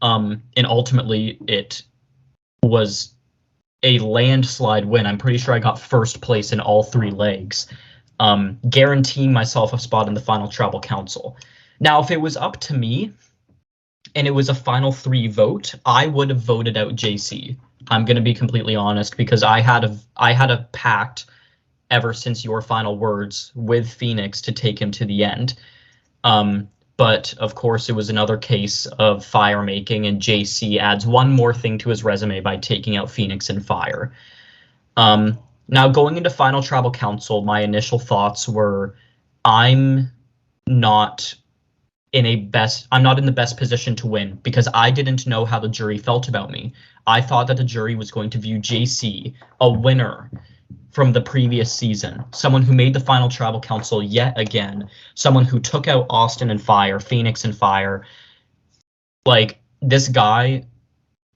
And ultimately, it was a landslide win. I'm pretty sure I got 1st place in all 3 legs, guaranteeing myself a spot in the Final Tribal Council. Now, if it was up to me and it was a final 3 vote, I would have voted out JC. I'm going to be completely honest, because I had a pact ever since your final words with Phoenix to take him to the end. But of course, it was another case of fire making, and JC adds one more thing to his resume by taking out Phoenix and Fire. Now, going into Final Tribal Council, my initial thoughts were, I'm not in the best position to win, because I didn't know how the jury felt about me. I thought that the jury was going to view JC, a winner from the previous season, someone who made the Final Tribal Council yet again, someone who took out Austin and Fire, Phoenix and Fire. Like, this guy,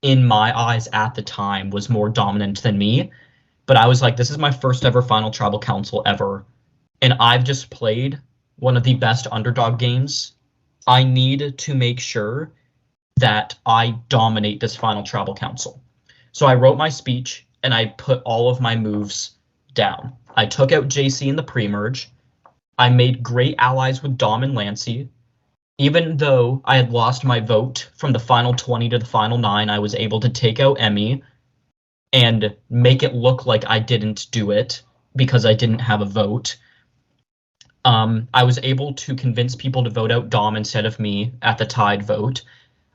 in my eyes at the time, was more dominant than me. But I was like, this is my first ever Final Tribal Council ever, and I've just played one of the best underdog games. I need to make sure that I dominate this Final Tribal Council. So I wrote my speech, and I put all of my moves down. I took out JC in the pre-merge. I made great allies with Dom and Lancey. Even though I had lost my vote from the final 20 to the final 9, I was able to take out Emmy and make it look like I didn't do it because I didn't have a vote. I was able to convince people to vote out Dom instead of me at the tied vote.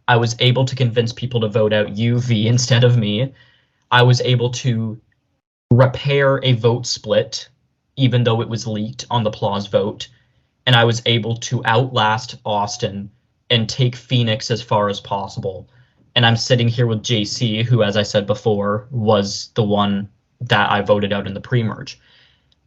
I was able to convince people to vote out UV instead of me. I was able to repair a vote split, even though it was leaked on the Plaus vote. And I was able to outlast Austin and take Phoenix as far as possible. And I'm sitting here with JC, who, as I said before, was the one that I voted out in the pre-merge.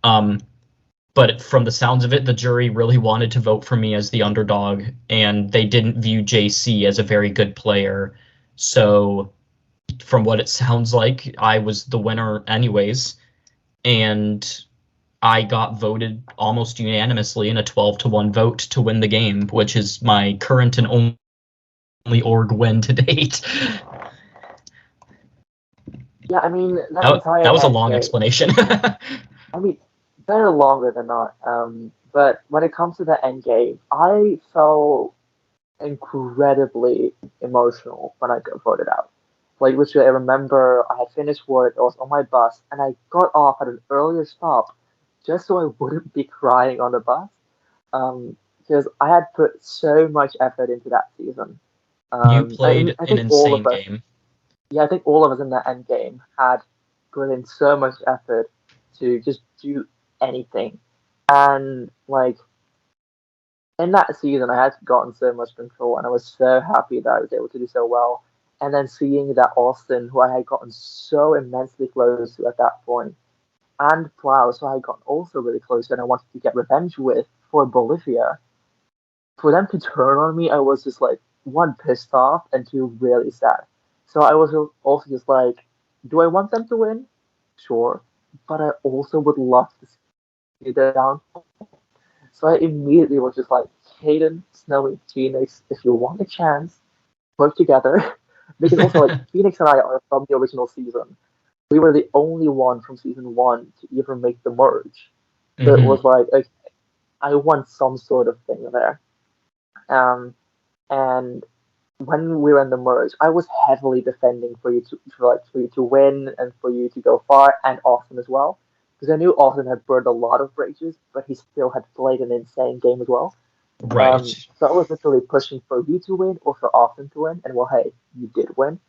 But from the sounds of it, the jury really wanted to vote for me as the underdog, and they didn't view JC as a very good player. So from what it sounds like, I was the winner anyways, and I got voted almost unanimously in a 12-1 vote to win the game, which is my current and only org win to date. Yeah, I mean that That entire was a end long game. explanation. I mean, better longer than not. But when it comes to the end game, I felt incredibly emotional when I got voted out. Like literally, I remember I had finished work, I was on my bus, and I got off at an earlier stop just so I wouldn't be crying on the bus. Because I had put so much effort into that season. You And played I an think all insane of us, game. yeah, I think all of us in that end game had put in so much effort to just do anything. And like in that season, I had gotten so much control, and I was so happy that I was able to do so well. And then seeing that Austin, who I had gotten so immensely close to at that point, and Klaus, who I had gotten also really close to, and I wanted to get revenge with for Bolivia, for them to turn on me, I was just like one pissed off and two really sad. So I was also just like, do I want them to win? Sure, but I also would love to see them down. So I immediately was just like, Kaiden, Snowy, Phoenix, if you want a chance, work together. Because also like Phoenix and I are from the original season. We were the only one from season one to even make the merge. So it Hmm. was like, okay, I want some sort of thing there. Um, and when we were in the merge, I was heavily defending for you to for you to win and for you to go far, and Austin as well, because I knew Austin had burned a lot of bridges, but he still had played an insane game as well. Right. So I was literally pushing for you to win or for Austin to win, and well, hey, you did win.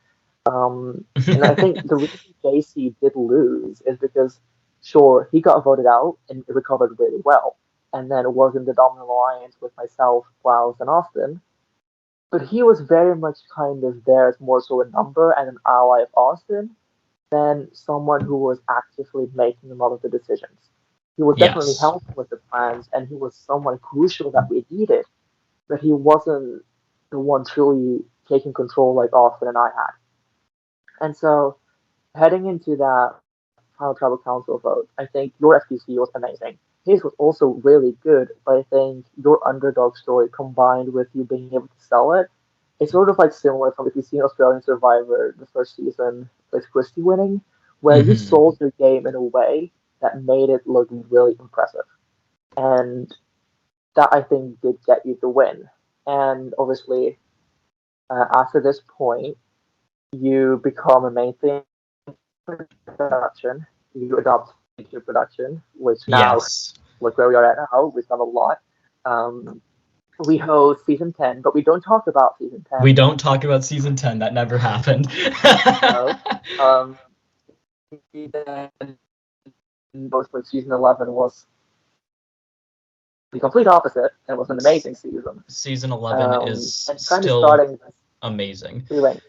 And I think the reason JC did lose is because, sure, he got voted out and recovered really well, and then was in the dominant alliance with myself, Klaus, and Austin. But he was very much kind of there as more so a number and an ally of Austin than someone who was actively making a lot of the decisions. He was definitely Yes. helping with the plans, and he was someone crucial that we needed, but he wasn't the one truly taking control like Austin and I had. And so, heading into that final tribal council vote, I think your FTC was amazing. His was also really good, but I think your underdog story combined with you being able to sell it, it's sort of like similar from if you've seen Australian Survivor the first season with Christy winning, where you Hmm. sold your game in a way that made it look really impressive. And that I think did get you the win. And obviously, after this point, you become a main thing production. You adopt into production, which now Yes. look where we are at now. We've done a lot. Um, we host season 10, but we don't talk about season We 10. don't talk about season 10. That never happened. No. Um, then both with season 11 was the complete opposite and was an amazing season. Season 11 is And kind of still starting this amazing. feeling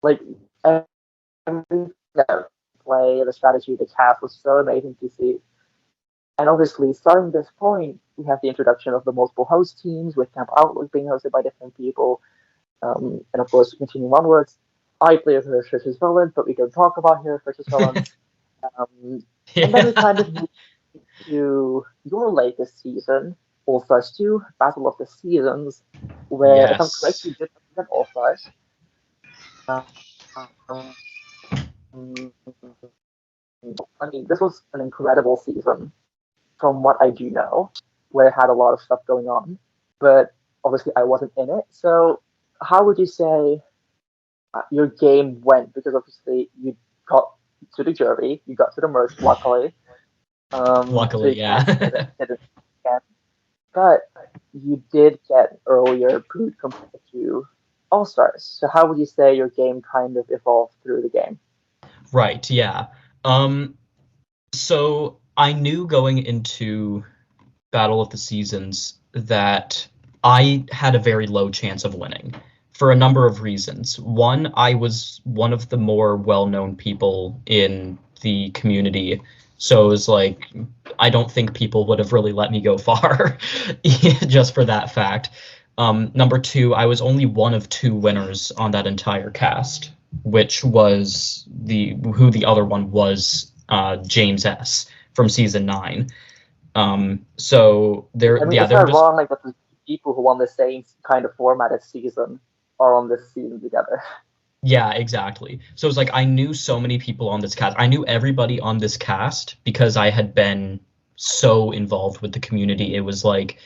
like everything that play, the strategy, the cast was so amazing to see. And obviously, starting this point, we have the introduction of the multiple host teams with Camp Outlook being hosted by different people. And of course, continuing onwards, I play as Hero versus villains, but we don't talk about Hero versus villains. And then we Yeah. kind of move to your latest season, All Stars 2, Battle of the Seasons, where, if I'm correct, Yes. you did represent All Stars. Um, I mean, this was an incredible season from what I do know, where it had a lot of stuff going on. But obviously, I wasn't in it. So, how would you say your game went? Because obviously, you got to the jury, you got to the merge, luckily. So Luckily, you can't say yeah. that it didn't again. But you did get earlier boot compared to All Stars. So, how would you say your game kind of evolved through the game? Right, yeah. Um, so I knew going into Battle of the Seasons that I had a very low chance of winning for a number of reasons. One, I was one of the more well-known people in the community, so it was like I don't think people would have really let me go far just for that fact. Number two, I was only one of two winners on that entire cast, which was the other one was James S. from season 9. So I mean, yeah, it's there were just ironic that the people who won the same kind of format as season are on this season together. Yeah, exactly. So it was like I knew so many people on this cast. I knew everybody on this cast because I had been so involved with the community. It was like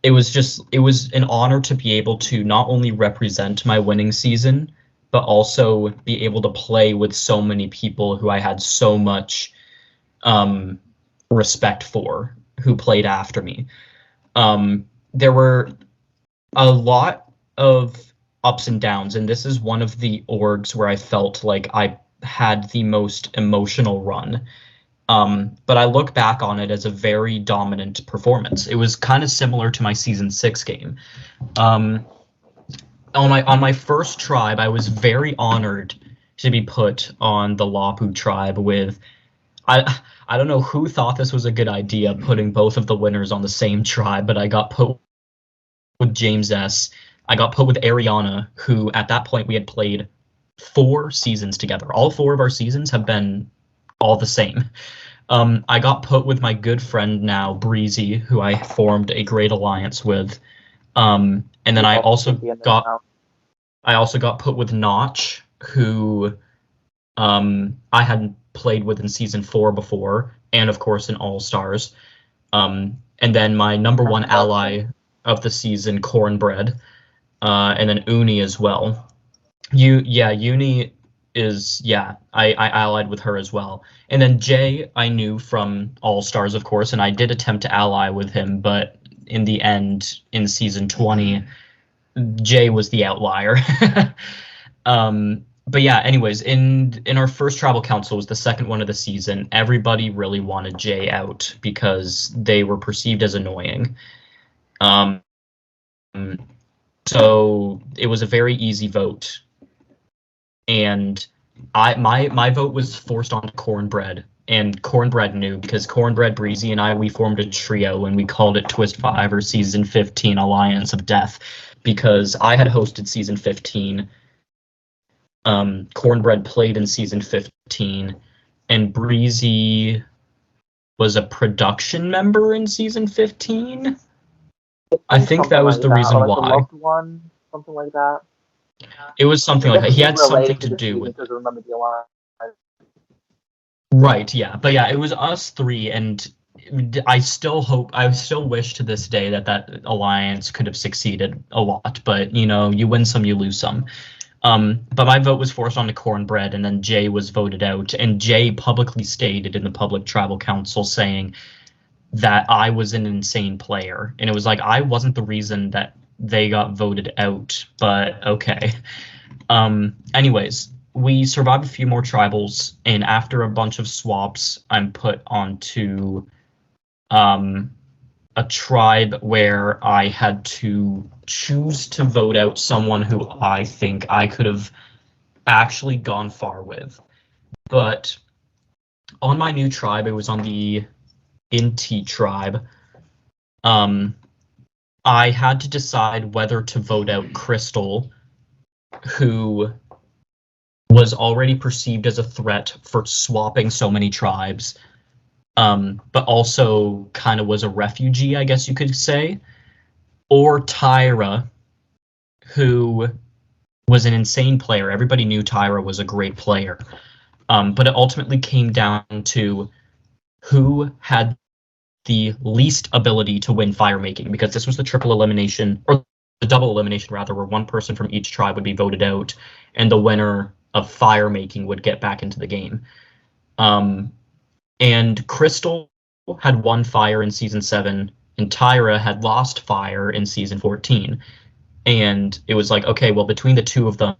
it was an honor to be able to not only represent my winning season, but also be able to play with so many people who I had so much um, respect for, who played after me. There were a lot of ups and downs, and this is one of the orgs where I felt like I had the most emotional run. But I look back on it as a very dominant performance. It was kind of similar to my season 6 game. Um, on my first tribe, I was very honored to be put on the Lapu tribe with I don't know who thought this was a good idea, putting both of the winners on the same tribe, but I got put with James S. I got put with Ariana, who at that point we had played 4 seasons together. All 4 of our seasons have been all the same. I got put with my good friend now, Breezy, who I formed a great alliance with. And then He's also gonna be in this now. I also got put with Notch, who I hadn't played with in season 4 before, and of course in All Stars. And then my number one ally of the season, Cornbread, and then Uni as well. Uni is I allied with her as well. And then Jay I knew from All Stars, of course, and I did attempt to ally with him, but in the end, in season 20, Jay was the outlier. But yeah, anyways, in our first tribal council, was the second one of the season. Everybody really wanted Jay out because they were perceived as annoying. Um, so it was a very easy vote, and my vote was forced onto Cornbread, and Cornbread knew because Cornbread, Breezy, and we formed a trio, and we called it Twist 5 or Season 15 Alliance of Death, because I had hosted Season 15. Cornbread played in season 15, and Breezy was a production member in season 15. I think that was the reason why. The loved one, something like that. It was something like that. He had something to do with. Because remember the alliance. Right, yeah, but yeah, it was us 3, and I still wish to this day that alliance could have succeeded a lot. But you win some, you lose some. But my vote was forced onto Cornbread, and then Jay was voted out. And Jay publicly stated in the public tribal council saying that I was an insane player. And it was like, I wasn't the reason that they got voted out, but okay. Anyways, we survived a few more tribals, and after a bunch of swaps, I'm put onto a tribe where I had to choose to vote out someone who I think I could have actually gone far with. But on my new tribe, it was on the Inti tribe. I had to decide whether to vote out Crystal, who was already perceived as a threat for swapping so many tribes, but also kind of was a refugee, I guess you could say, or Tyra, who was an insane player. Everybody knew Tyra was a great player, but it ultimately came down to who had the least ability to win fire making, because this was the triple elimination, or the double elimination rather, where one person from each tribe would be voted out, and the winner of fire making would get back into the game. And Crystal had won fire in season 7, and Tyra had lost fire in season 14. And it was like, okay, well, between the two of them,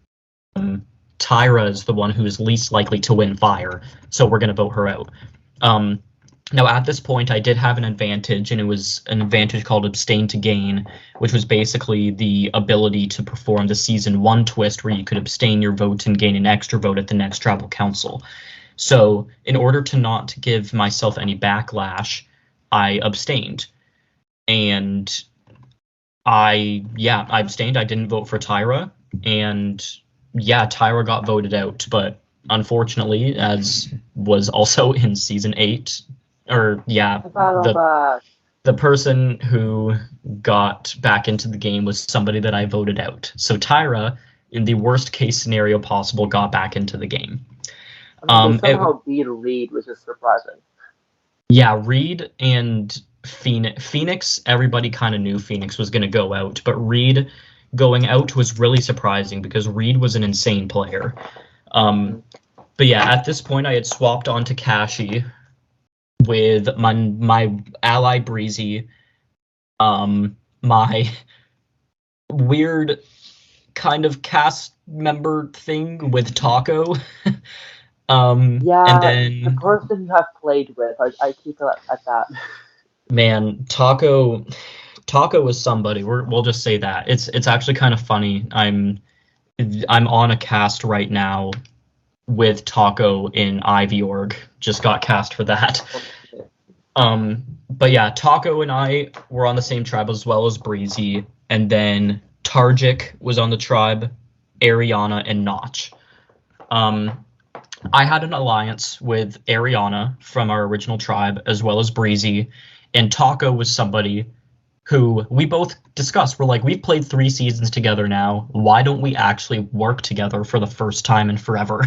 Tyra is the one who is least likely to win fire, so we're going to vote her out. Now, at this point, I did have an advantage, and it was an advantage called Abstain to Gain, which was basically the ability to perform the Season 1 twist where you could abstain your votes and gain an extra vote at the next tribal council. So, in order to not give myself any backlash, I abstained. And I abstained. I didn't vote for Tyra, and Tyra got voted out, but unfortunately, as was also in season 8, the person who got back into the game was somebody that I voted out. So Tyra in the worst case scenario possible, got back into the game. I mean, they somehow beat Reed, which is surprising. Yeah, Reed and Phoenix, everybody kind of knew Phoenix was going to go out, but Reed going out was really surprising because Reed was an insane player. But yeah, at this point, I had swapped onto Kashi with my ally Breezy, my weird kind of cast member thing with Taco. Yeah, and then the person you have played with, I keep it at that. Man, Taco was somebody. We'll just say that. It's actually kind of funny. I'm on a cast right now with Taco in Ivy Org. Just got cast for that. But yeah, Taco and I were on the same tribe as well as Breezy, and then Targic was on the tribe, Ariana and Notch. I had an alliance with Ariana from our original tribe as well as Breezy, and Taco was somebody who we both discussed. We're like, we've played 3 seasons together now. Why don't we actually work together for the first time in forever?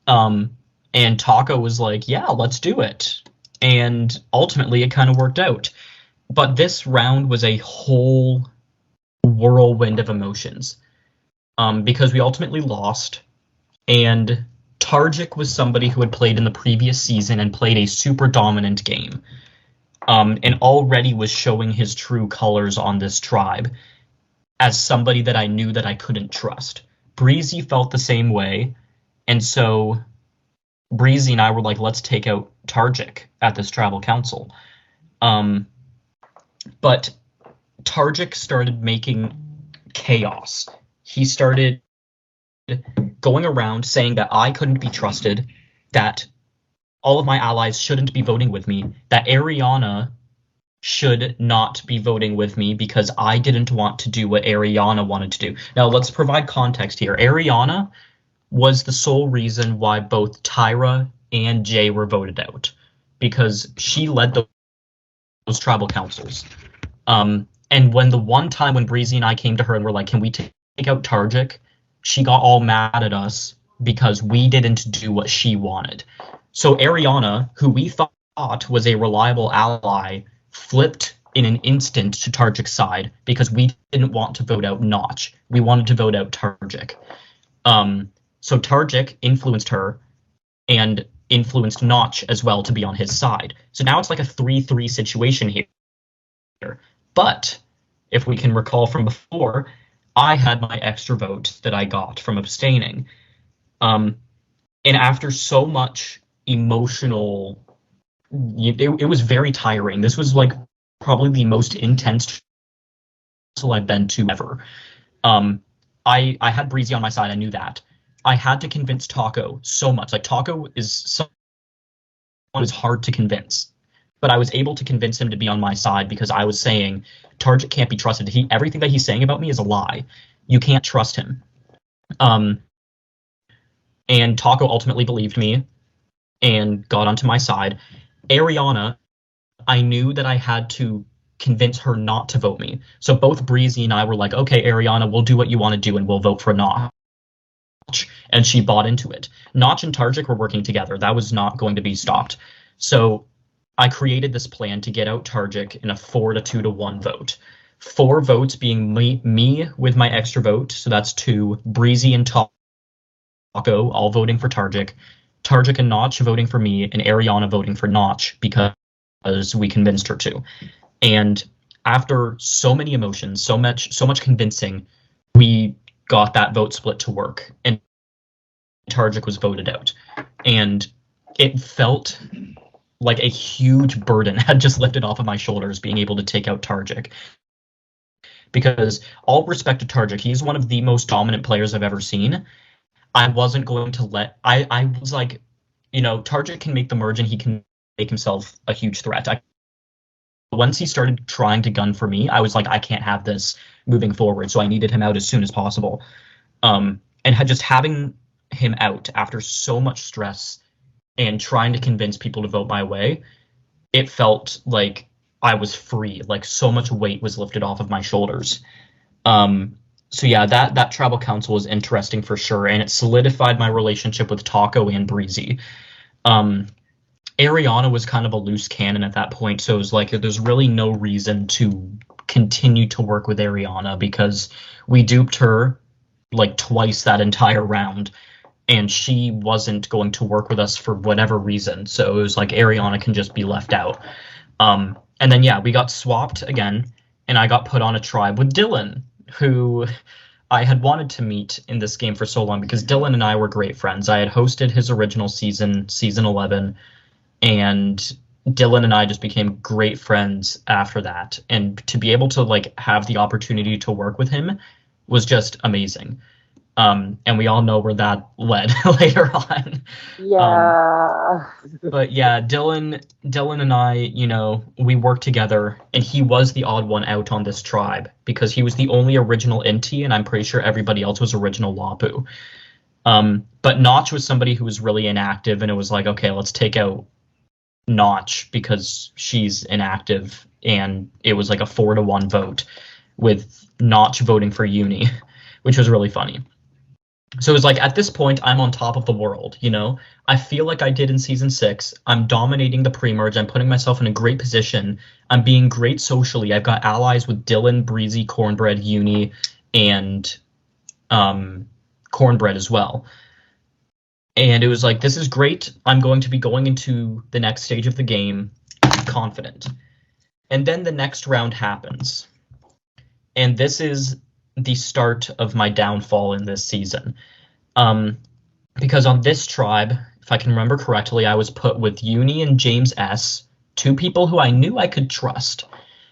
And Taco was like, yeah, let's do it. And ultimately, it kind of worked out. But this round was a whole whirlwind of emotions because we ultimately lost. And Targic was somebody who had played in the previous season and played a super dominant game. And already was showing his true colors on this tribe as somebody that I knew that I couldn't trust. Breezy felt the same way, and so Breezy and I were like, let's take out Targic at this tribal council. But Targic started making chaos. He started going around saying that I couldn't be trusted, that all of my allies shouldn't be voting with me, that Ariana should not be voting with me because I didn't want to do what Ariana wanted to do. Now, let's provide context here. Ariana was the sole reason why both Tyra and Jay were voted out because she led those tribal councils. And when the one time when Breezy and I came to her and were like, can we take out Targic? She got all mad at us because we didn't do what she wanted. So Ariana, who we thought was a reliable ally, flipped in an instant to Targic's side because we didn't want to vote out Notch. We wanted to vote out Targic. So Targic influenced her and influenced Notch as well to be on his side. So now it's like a 3-3 situation here. But if we can recall from before, I had my extra vote that I got from abstaining. And after so much emotional, it was very tiring. This was like probably the most intense I've been to ever. I had Breezy on my side. I knew that. I had to convince Taco so much. Like Taco is someone who's hard to convince, but I was able to convince him to be on my side because I was saying Target can't be trusted. Everything that he's saying about me is a lie. You can't trust him. And Taco ultimately believed me and got onto my side. Ariana, I knew that I had to convince her not to vote me. So both Breezy and I were like, okay, Ariana, we'll do what you want to do and we'll vote for Notch. And she bought into it. Notch and Targic were working together. That was not going to be stopped. So I created this plan to get out Targic in a 4-2-1 vote. 4 votes being me with my extra vote, so that's 2. Breezy and Taco all voting for Targic. Targic and Notch voting for me, and Ariana voting for Notch because we convinced her to. And after so many emotions, so much convincing, we got that vote split to work, and Targic was voted out. And it felt like a huge burden had just lifted off of my shoulders being able to take out Targic. Because all respect to Targic, he's one of the most dominant players I've ever seen. I wasn't going to let... I was like, Targic can make the merge and he can make himself a huge threat. Once he started trying to gun for me, I was like, I can't have this moving forward, so I needed him out as soon as possible. And just having him out after so much stress and trying to convince people to vote my way, it felt like I was free, like so much weight was lifted off of my shoulders. So yeah, that tribal council was interesting for sure, and it solidified my relationship with Taco and Breezy. Um, Ariana was kind of a loose cannon at that point, so it was like there's really no reason to continue to work with Ariana because we duped her like twice that entire round, and she wasn't going to work with us for whatever reason. So it was like Ariana can just be left out. And then yeah, we got swapped again, and I got put on a tribe with Dylan, who I had wanted to meet in this game for so long because Dylan and I were great friends. I had hosted his original season, season 11, and Dylan and I just became great friends after that. And to be able to like have the opportunity to work with him was just amazing. And we all know where that led later on. Yeah. But yeah, Dylan and I, we worked together, and he was the odd one out on this tribe because he was the only original Inti, and I'm pretty sure everybody else was original Lapu. But Notch was somebody who was really inactive, and it was like, okay, let's take out Notch because she's inactive, and it was like a 4-1 vote with Notch voting for Uni, which was really funny. So it was like, at this point, I'm on top of the world, I feel like I did in season 6. I'm dominating the pre-merge. I'm putting myself in a great position. I'm being great socially. I've got allies with Dylan, Breezy, Cornbread, Uni, and Cornbread as well. And it was like, this is great. I'm going to be going into the next stage of the game confident. And then the next round happens. And this is the start of my downfall in this season. Because on this tribe, if I can remember correctly, I was put with Uni and James S., two people who I knew I could trust.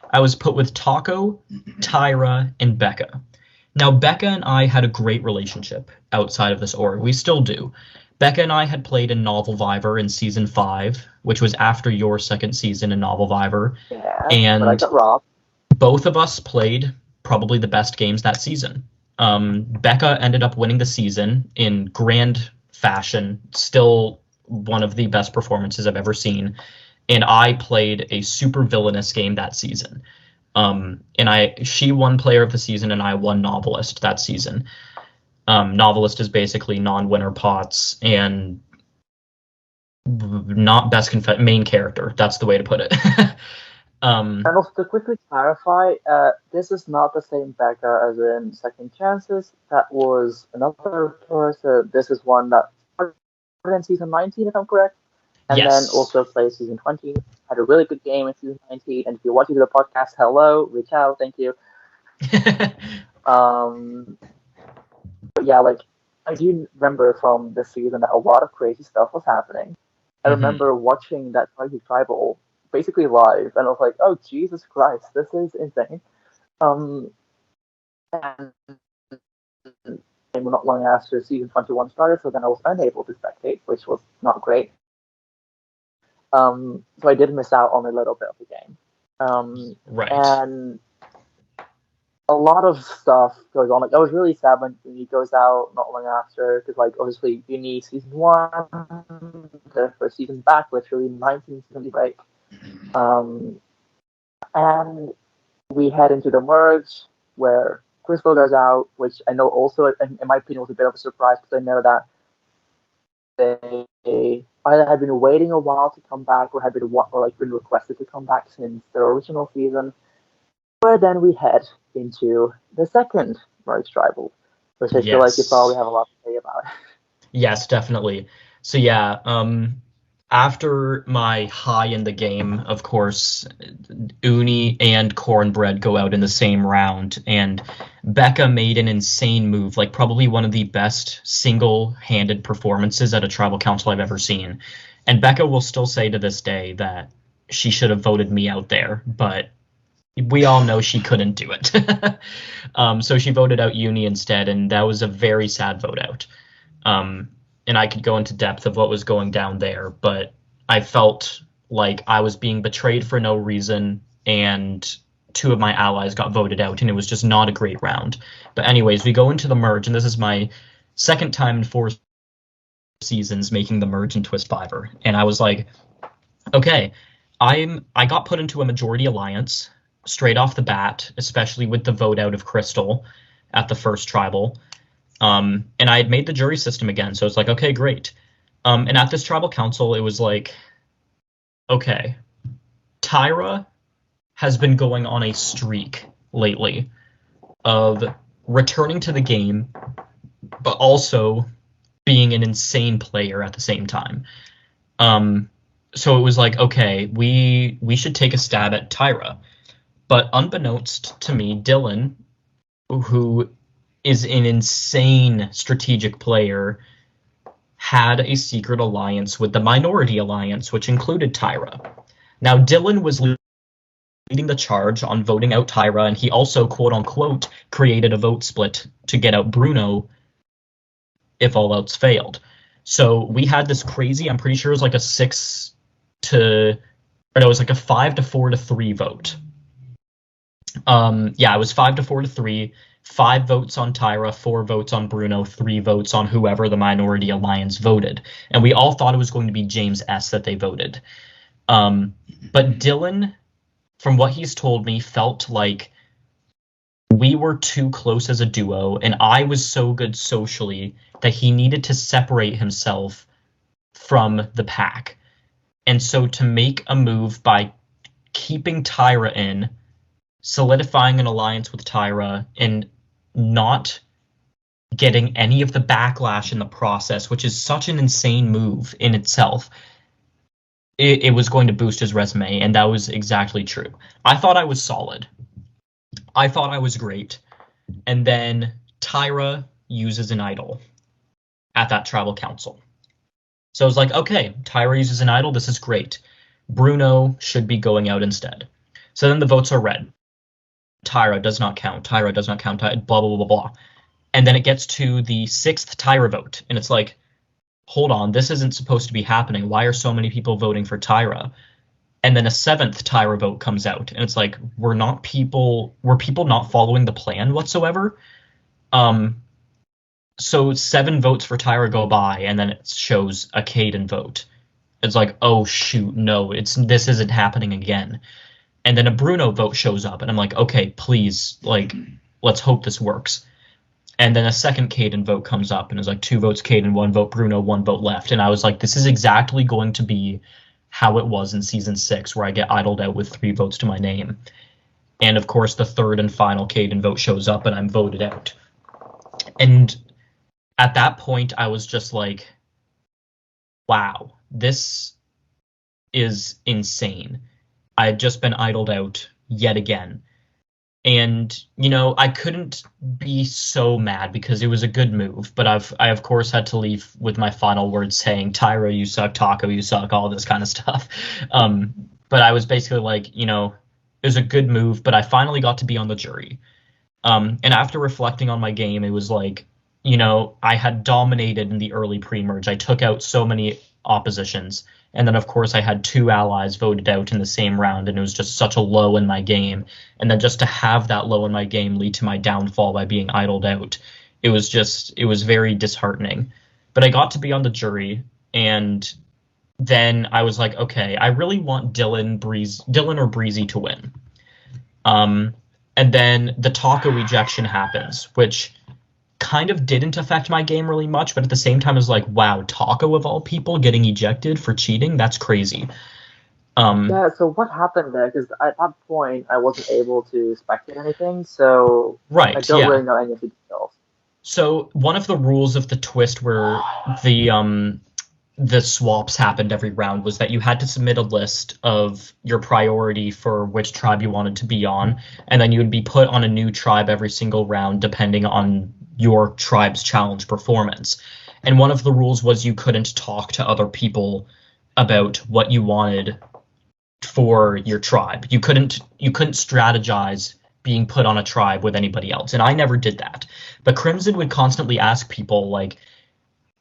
I was put with Taco, Tyra, and Becca. Now, Becca and I had a great relationship outside of this org. We still do. Becca and I had played in Novel Viver in Season 5, which was after your second season in Novel Viver. Yeah, and but I got robbed. Both of us played probably the best games that season. Becca ended up winning the season in grand fashion, still one of the best performances I've ever seen. And I played a super villainous game that season. And she won Player of the Season, and I won Novelist that season. Novelist is basically non-winner pots and not best main character. That's the way to put it. And also to quickly clarify, this is not the same Becca as in Second Chances. That was another person. This is one that started in season 19, if I'm correct, and Yes. then also played season 20. Had a really good game in season 19. And if you're watching the podcast, hello, reach out, thank you. But yeah, like I do remember from this season that a lot of crazy stuff was happening. I remember watching that tribal basically live, and I was like, "Oh Jesus Christ, this is insane!" And not long after season 21 started, so then I was unable to spectate, which was not great. So I did miss out on a little bit of the game. Right. And a lot of stuff goes on. Like I was really sad when Uni goes out not long after, because like obviously Uni season 1, the first season back, literally 19 season break. And we head into the merge where Crystal goes out, which I know also, in my opinion, was a bit of a surprise because I know that they either had been waiting a while to come back or had been requested to come back since the original season. Where then we head into the second merge tribal, which I feel like you probably have a lot to say about. Yes, definitely. So yeah, after my high in the game, of course, Uni and Cornbread go out in the same round, and Becca made an insane move, like probably one of the best single-handed performances at a tribal council I've ever seen. And Becca will still say to this day that she should have voted me out there, but we all know she couldn't do it. So she voted out Uni instead, and that was a very sad vote out. And I could go into depth of what was going down there, but I felt like I was being betrayed for no reason, and two of my allies got voted out, and it was just not a great round. But anyways, we go into the merge, and this is my second time in 4 seasons making the merge in Twist Fiver, and I was like, okay, I got put into a majority alliance straight off the bat, especially with the vote out of Crystal. at the first tribal. And I had made the jury system again, so it's like, okay, great. And at this tribal council, it was like, okay, Tyra has been going on a streak lately of returning to the game, but also being an insane player at the same time. So it was like, okay, we should take a stab at Tyra. But unbeknownst to me, Dylan, who is an insane strategic player, had a secret alliance with the Minority Alliance, which included Tyra. Now, Dylan was leading the charge on voting out Tyra, and he also, quote-unquote, created a vote split to get out Bruno if all else failed. So we had this crazy, I'm pretty sure it was like a 5 to 4 to 3 vote. It was 5 to 4 to 3, 5 votes on Tyra, 4 votes on Bruno, 3 votes on whoever the Minority Alliance voted. And we all thought it was going to be James S. that they voted. But Dylan, from what he's told me, felt like we were too close as a duo, and I was so good socially that he needed to separate himself from the pack. And so to make a move by keeping Tyra in, solidifying an alliance with Tyra, and not getting any of the backlash in the process, which is such an insane move in itself, it was going to boost his resume, and that was exactly true. I thought I was solid. I thought I was great. And then Tyra uses an idol at that tribal council. So I was like, okay, Tyra uses an idol. This is great. Bruno should be going out instead. So then the votes are read. Tyra does not count. Tyra does not count. Blah, blah, blah, blah, blah. And then it gets to the 6th Tyra vote. And it's like, hold on, this isn't supposed to be happening. Why are so many people voting for Tyra? And then a 7th Tyra vote comes out. And it's like, were people not following the plan whatsoever? So 7 votes for Tyra go by, and then it shows a Kaiden vote. It's like, oh shoot, no, this isn't happening again. And then a Bruno vote shows up, and I'm like, okay, please, like, let's hope this works. And then a second Kaiden vote comes up, and it's like 2 votes Kaiden, 1 vote Bruno, 1 vote left. And I was like, this is exactly going to be how it was in season 6, where I get idled out with 3 votes to my name. And of course, the 3rd and final Kaiden vote shows up, and I'm voted out. And at that point, I was just like, wow, this is insane. I had just been idled out yet again. And, I couldn't be so mad because it was a good move. But I of course, had to leave with my final words saying, Tyra, you suck, Taco, you suck, all this kind of stuff. But I was basically like, it was a good move, but I finally got to be on the jury. And after reflecting on my game, it was like, I had dominated in the early pre-merge. I took out so many oppositions. And then, of course, I had 2 allies voted out in the same round, and it was just such a low in my game. And then just to have that low in my game lead to my downfall by being idled out, it was very disheartening. But I got to be on the jury, and then I was like, okay, I really want Dylan or Breezy to win. And then the Taco ejection happens, which kind of didn't affect my game really much, but at the same time, I was like, wow, Taco of all people getting ejected for cheating? That's crazy. Yeah, so what happened there? Because at that point, I wasn't able to spectate anything, so right, I don't really know any of the details. So one of the rules of the twist where the swaps happened every round was that you had to submit a list of your priority for which tribe you wanted to be on, and then you would be put on a new tribe every single round depending on your tribe's challenge performance. And one of the rules was you couldn't talk to other people about what you wanted for your tribe. You couldn't strategize being put on a tribe with anybody else, and I never did that. But Crimson would constantly ask people, like,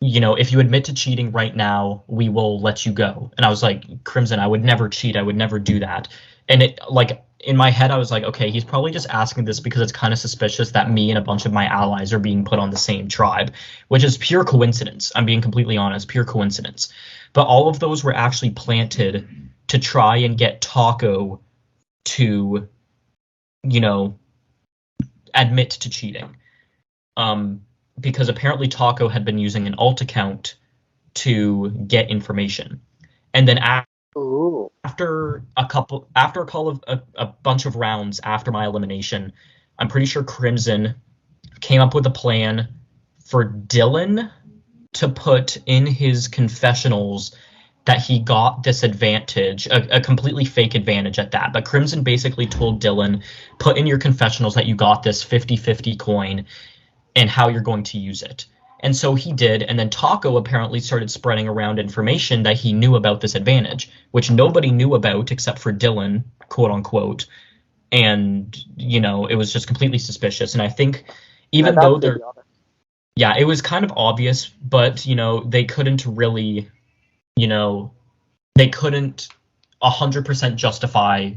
if you admit to cheating right now, we will let you go. And I was like, Crimson, I would never cheat. I would never do that. And it, like, in my head, I was like, okay, he's probably just asking this because it's kind of suspicious that me and a bunch of my allies are being put on the same tribe, which is pure coincidence. I'm being completely honest, pure coincidence. But all of those were actually planted to try and get Taco to, admit to cheating. because apparently Taco had been using an alt account to get information. And then Ooh. after a bunch of rounds after my elimination, I'm pretty sure Crimson came up with a plan for Dylan to put in his confessionals that he got this advantage, a completely fake advantage at that. But Crimson basically told Dylan, put in your confessionals that you got this 50-50 coin and how you're going to use it. And so he did, and then Taco apparently started spreading around information that he knew about this advantage, which nobody knew about except for Dylan, quote unquote. And, it was just completely suspicious. And I think even though they're, yeah, it was kind of obvious, but, they couldn't really, they couldn't 100% justify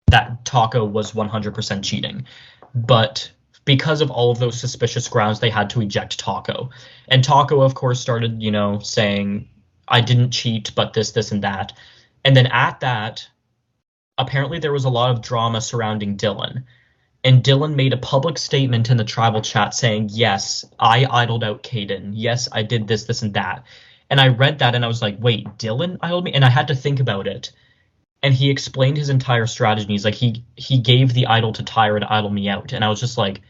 that Taco was 100% cheating. But because of all of those suspicious grounds, they had to eject Taco. And Taco, of course, started, saying, I didn't cheat, but this, and that. And then at that, apparently there was a lot of drama surrounding Dylan. And Dylan made a public statement in the tribal chat saying, yes, I idled out Kaiden. Yes, I did this, and that. And I read that and I was like, wait, Dylan idled me? And I had to think about it. And he explained his entire strategy. He's like, he gave the idol to Tyra to idle me out. And I was just like,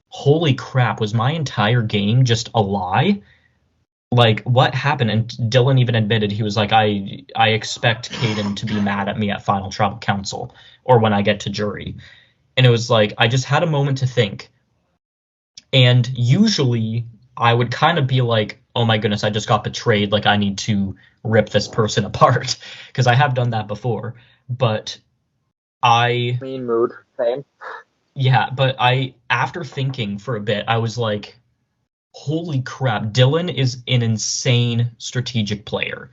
holy crap, was my entire game just a lie? Like, what happened? And Dylan even admitted, he was like, I expect Kaiden to be mad at me at Final Tribal Council or when I get to jury. And it was like, I just had a moment to think. And usually I would kind of be like, oh my goodness, I just got betrayed. Like, I need to rip this person apart. Because I have done that before. But Mean mood, same. Yeah, but after thinking for a bit, I was like, holy crap, Dylan is an insane strategic player.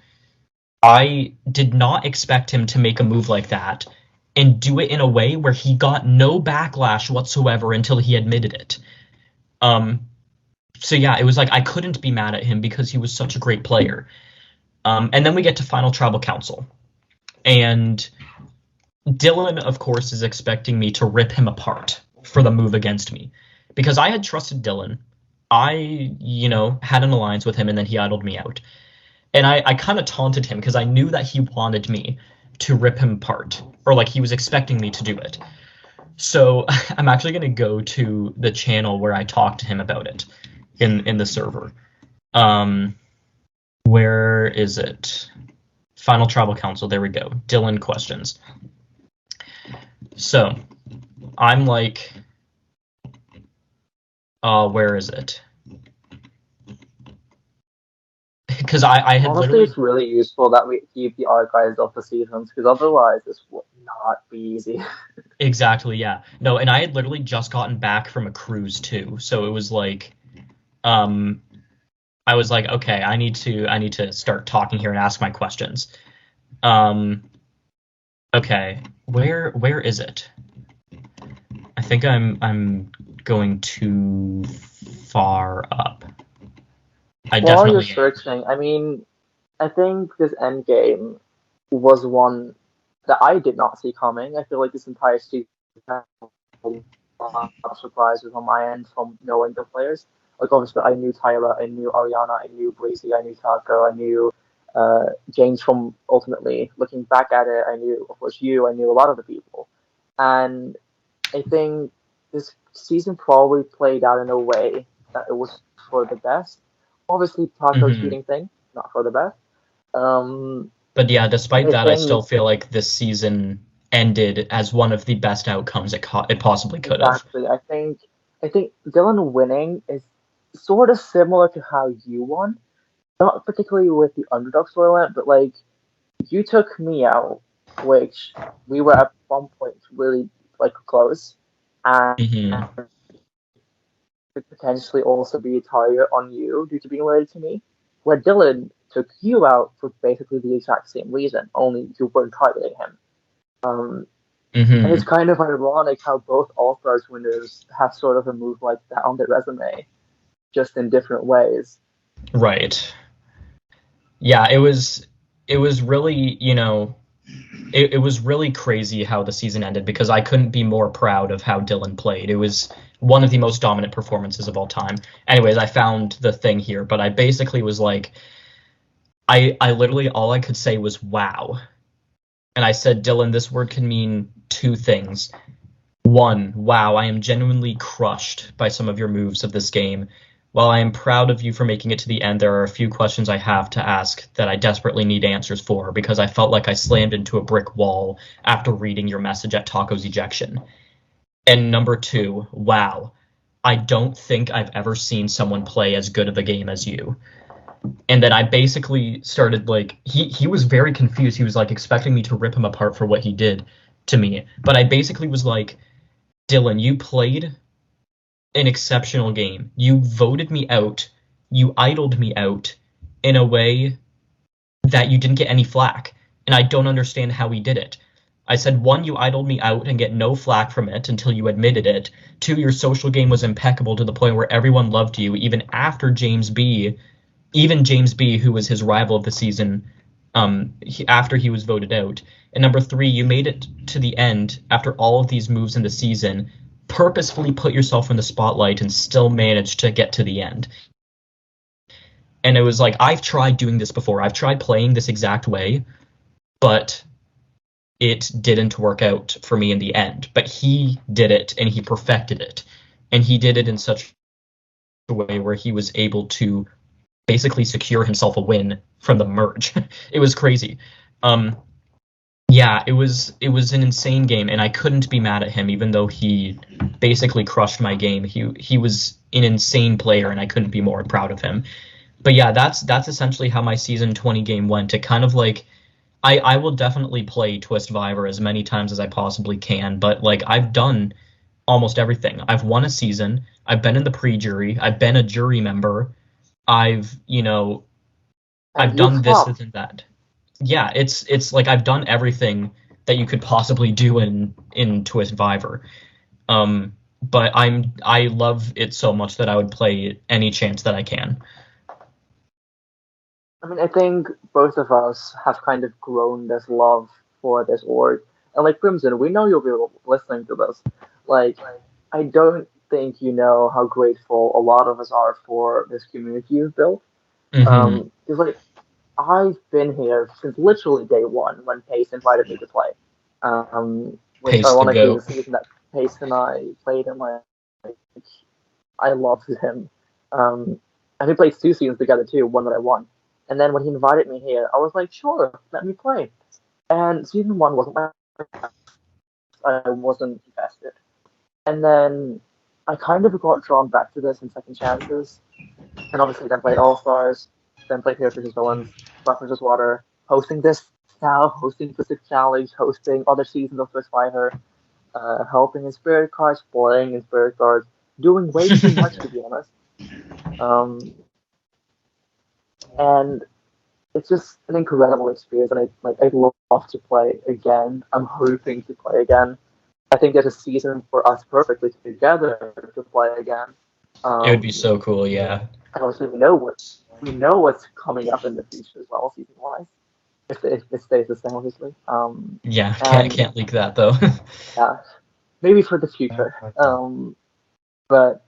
I did not expect him to make a move like that and do it in a way where he got no backlash whatsoever until he admitted it. So yeah, it was like I couldn't be mad at him because he was such a great player. And then we get to Final Tribal Council. And Dylan, of course, is expecting me to rip him apart for the move against me. Because I had trusted Dylan. I, had an alliance with him, and then he idled me out. And I kind of taunted him because I knew that he wanted me to rip him apart. Or, like, he was expecting me to do it. So I'm actually going to go to the channel where I talked to him about it in the server. Where is it? Final Tribal Council. There we go. Dylan questions. So I'm like, where is it? Because I had honestly, it's really useful that we keep the archives of the seasons, because otherwise this would not be easy. Exactly, yeah. No, and I had literally just gotten back from a cruise too, so it was like, I was like, okay, I need to start talking here and ask my questions. Okay, where is it? I think I'm going too far up. While you're searching, I mean, I think this endgame was one that I did not see coming. I feel like this entire season had a lot of surprises on my end from knowing the players. Like, obviously, I knew Tyra, I knew Ariana, I knew Breezy, I knew Taco, I knew James from Ultimately. Looking back at it, I knew, of course, I knew a lot of the people. And I think this season probably played out in a way that it was for the best. Obviously, Taco cheating thing, not for the best. But yeah, despite that, I still feel like this season ended as one of the best outcomes it possibly could have. Exactly. I think Dylan winning is sort of similar to how you won. Not particularly with the underdog storyline, but like you took me out, which we were at one point really like close, and could potentially also be a target on you due to being related to me. Where Dylan took you out for basically the exact same reason, only you weren't targeting him. And it's kind of ironic how both All-Stars winners have sort of a move like that on their resume, just in different ways. Right. Yeah, it was really, it was really crazy how the season ended because I couldn't be more proud of how Dylan played. one of the most dominant performances of all time. Anyways, I found the thing here, but I basically was like, I literally, all I could say was wow. And I said, Dylan, this word can mean two things. One, wow, I am genuinely crushed by some of your moves of this game. While I am proud of you for making it to the end, there are a few questions I have to ask that I desperately need answers for because I felt like I slammed into a brick wall after reading your message at Taco's ejection. And number two, wow, I don't think I've ever seen someone play as good of a game as you. And then I basically started like he was very confused. He was like expecting me to rip him apart for what he did to me. But I basically was like, Dylan, you played an exceptional game. You voted me out. You idled me out in a way that you didn't get any flack. And I don't understand how he did it. I said, one, you idled me out and get no flack from it until you admitted it. Two, your social game was impeccable to the point where everyone loved you, even after James B., who was his rival of the season, after he was voted out. And number three, you made it to the end after all of these moves in the season, purposefully put yourself in the spotlight and still managed to get to the end. And it was like, I've tried doing this before. I've tried playing this exact way, but it didn't work out for me in the end. But he did it, and he perfected it. And he did it in such a way where he was able to basically secure himself a win from the merge. It was crazy. Yeah, it was an insane game, and I couldn't be mad at him, even though he basically crushed my game. He was an insane player, and I couldn't be more proud of him. But yeah, that's essentially how my season 20 game went. It kind of like I will definitely play Twist Viver as many times as I possibly can, but like I've done almost everything. I've won a season. I've been in the pre-jury. I've been a jury member. I've done this and that. Yeah, it's like I've done everything that you could possibly do in Twist Viver. But I love it so much that I would play any chance that I can. I mean, I think both of us have kind of grown this love for this org. And like Crimson, we know you'll be listening to this. Like, I don't think you know how grateful a lot of us are for this community you've built. Mm-hmm. Because like I've been here since literally day one when Pace invited me to play. Which Pace the ironically goat. the season that Pace and I played in, like I loved him. And we played two seasons together too, one that I won. And then when he invited me here, I was like, sure, let me play. And season one wasn't my I wasn't invested. And then I kind of got drawn back to this in second chances. And obviously then played All Stars, then played Heroes vs. Villains, Blood vs. Water, hosting this now, hosting Twisted Challenge, hosting other seasons of Twist Fighter, helping in Spirit Cards, playing in Spirit Cards, doing way too much to be honest. And it's just an incredible experience, and I'd love to play again. I'm hoping to play again. I think there's a season for us perfectly together to play again. It would be so cool, yeah. And also we know what's coming up in the future as well, season wise. If it stays the same, obviously. Yeah, and can't leak that though. yeah, maybe for the future. But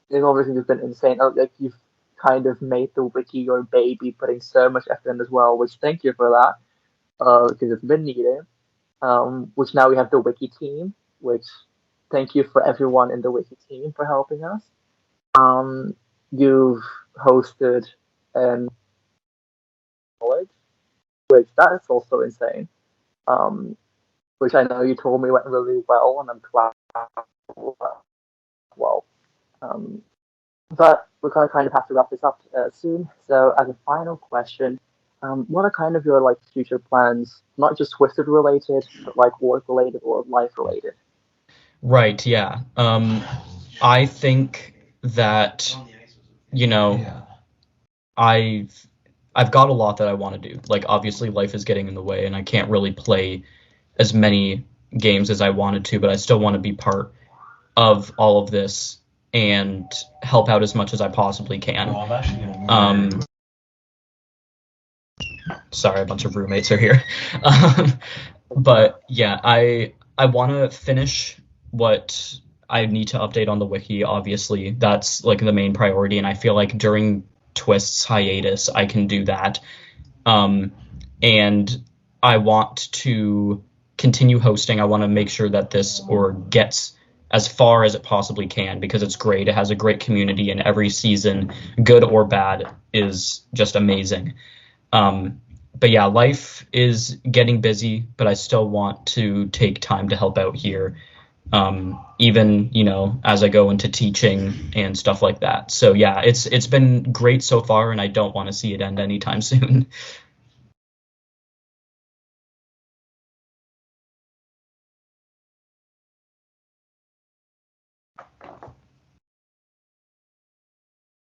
it's obviously just been insane. Like you've kind of made the wiki your baby, putting so much effort in as well. Which thank you for that, because it's been needed. Which now we have the wiki team. Which thank you for everyone in the wiki team for helping us. You've hosted an college, which that is also insane. Which I know you told me went really well, and I'm glad. Well, but we're going to kind of have to wrap this up soon. So, as a final question, what are kind of your like future plans? Not just Twisted related, but like work related or life related. Right, yeah. I think that, you know, I've got a lot that I want to do. Like obviously life is getting in the way and I can't really play as many games as I wanted to, but I still want to be part of all of this and help out as much as I possibly can. Sorry, a bunch of roommates are here. But yeah, I want to finish what I need to update on the wiki. Obviously, that's like the main priority, and I feel like during Twist's hiatus, I can do that. And I want to continue hosting. I want to make sure that this org gets as far as it possibly can because it's great. It has a great community, and every season, good or bad, is just amazing. But yeah, life is getting busy, but I still want to take time to help out here, even as I go into teaching and stuff like that. So yeah, it's been great so far, and I don't want to see it end anytime soon.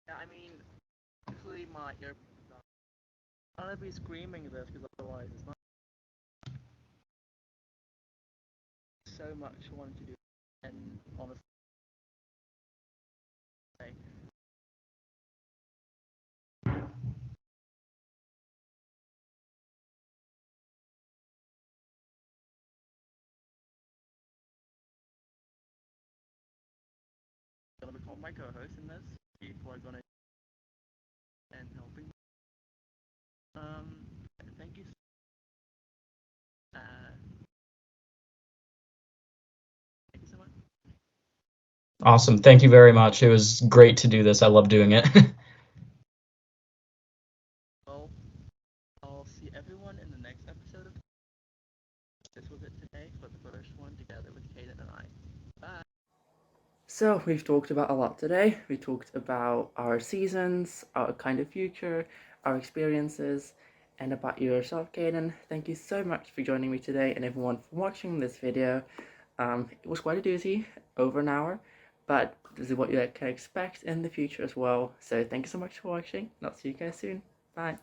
Yeah, I mean, usually my earbuds are. I'm gonna be screaming this because otherwise it's not so much wanting to do. And honestly, I'm gonna become my co-host in this. People are gonna and helping. Thank you. Uh, thank you so much. Awesome. Thank you very much. It was great to do this. I love doing it. Well, I'll see everyone in the next episode of this was it today for the first one together with Kaiden and I. Bye. So we've talked about a lot today. We talked about our seasons, our kind of future, our experiences, and about yourself, Kaiden. Thank you so much for joining me today and everyone for watching this video. It was quite a doozy, over an hour, but this is what you can expect in the future as well. So thank you so much for watching, and I'll see you guys soon. Bye.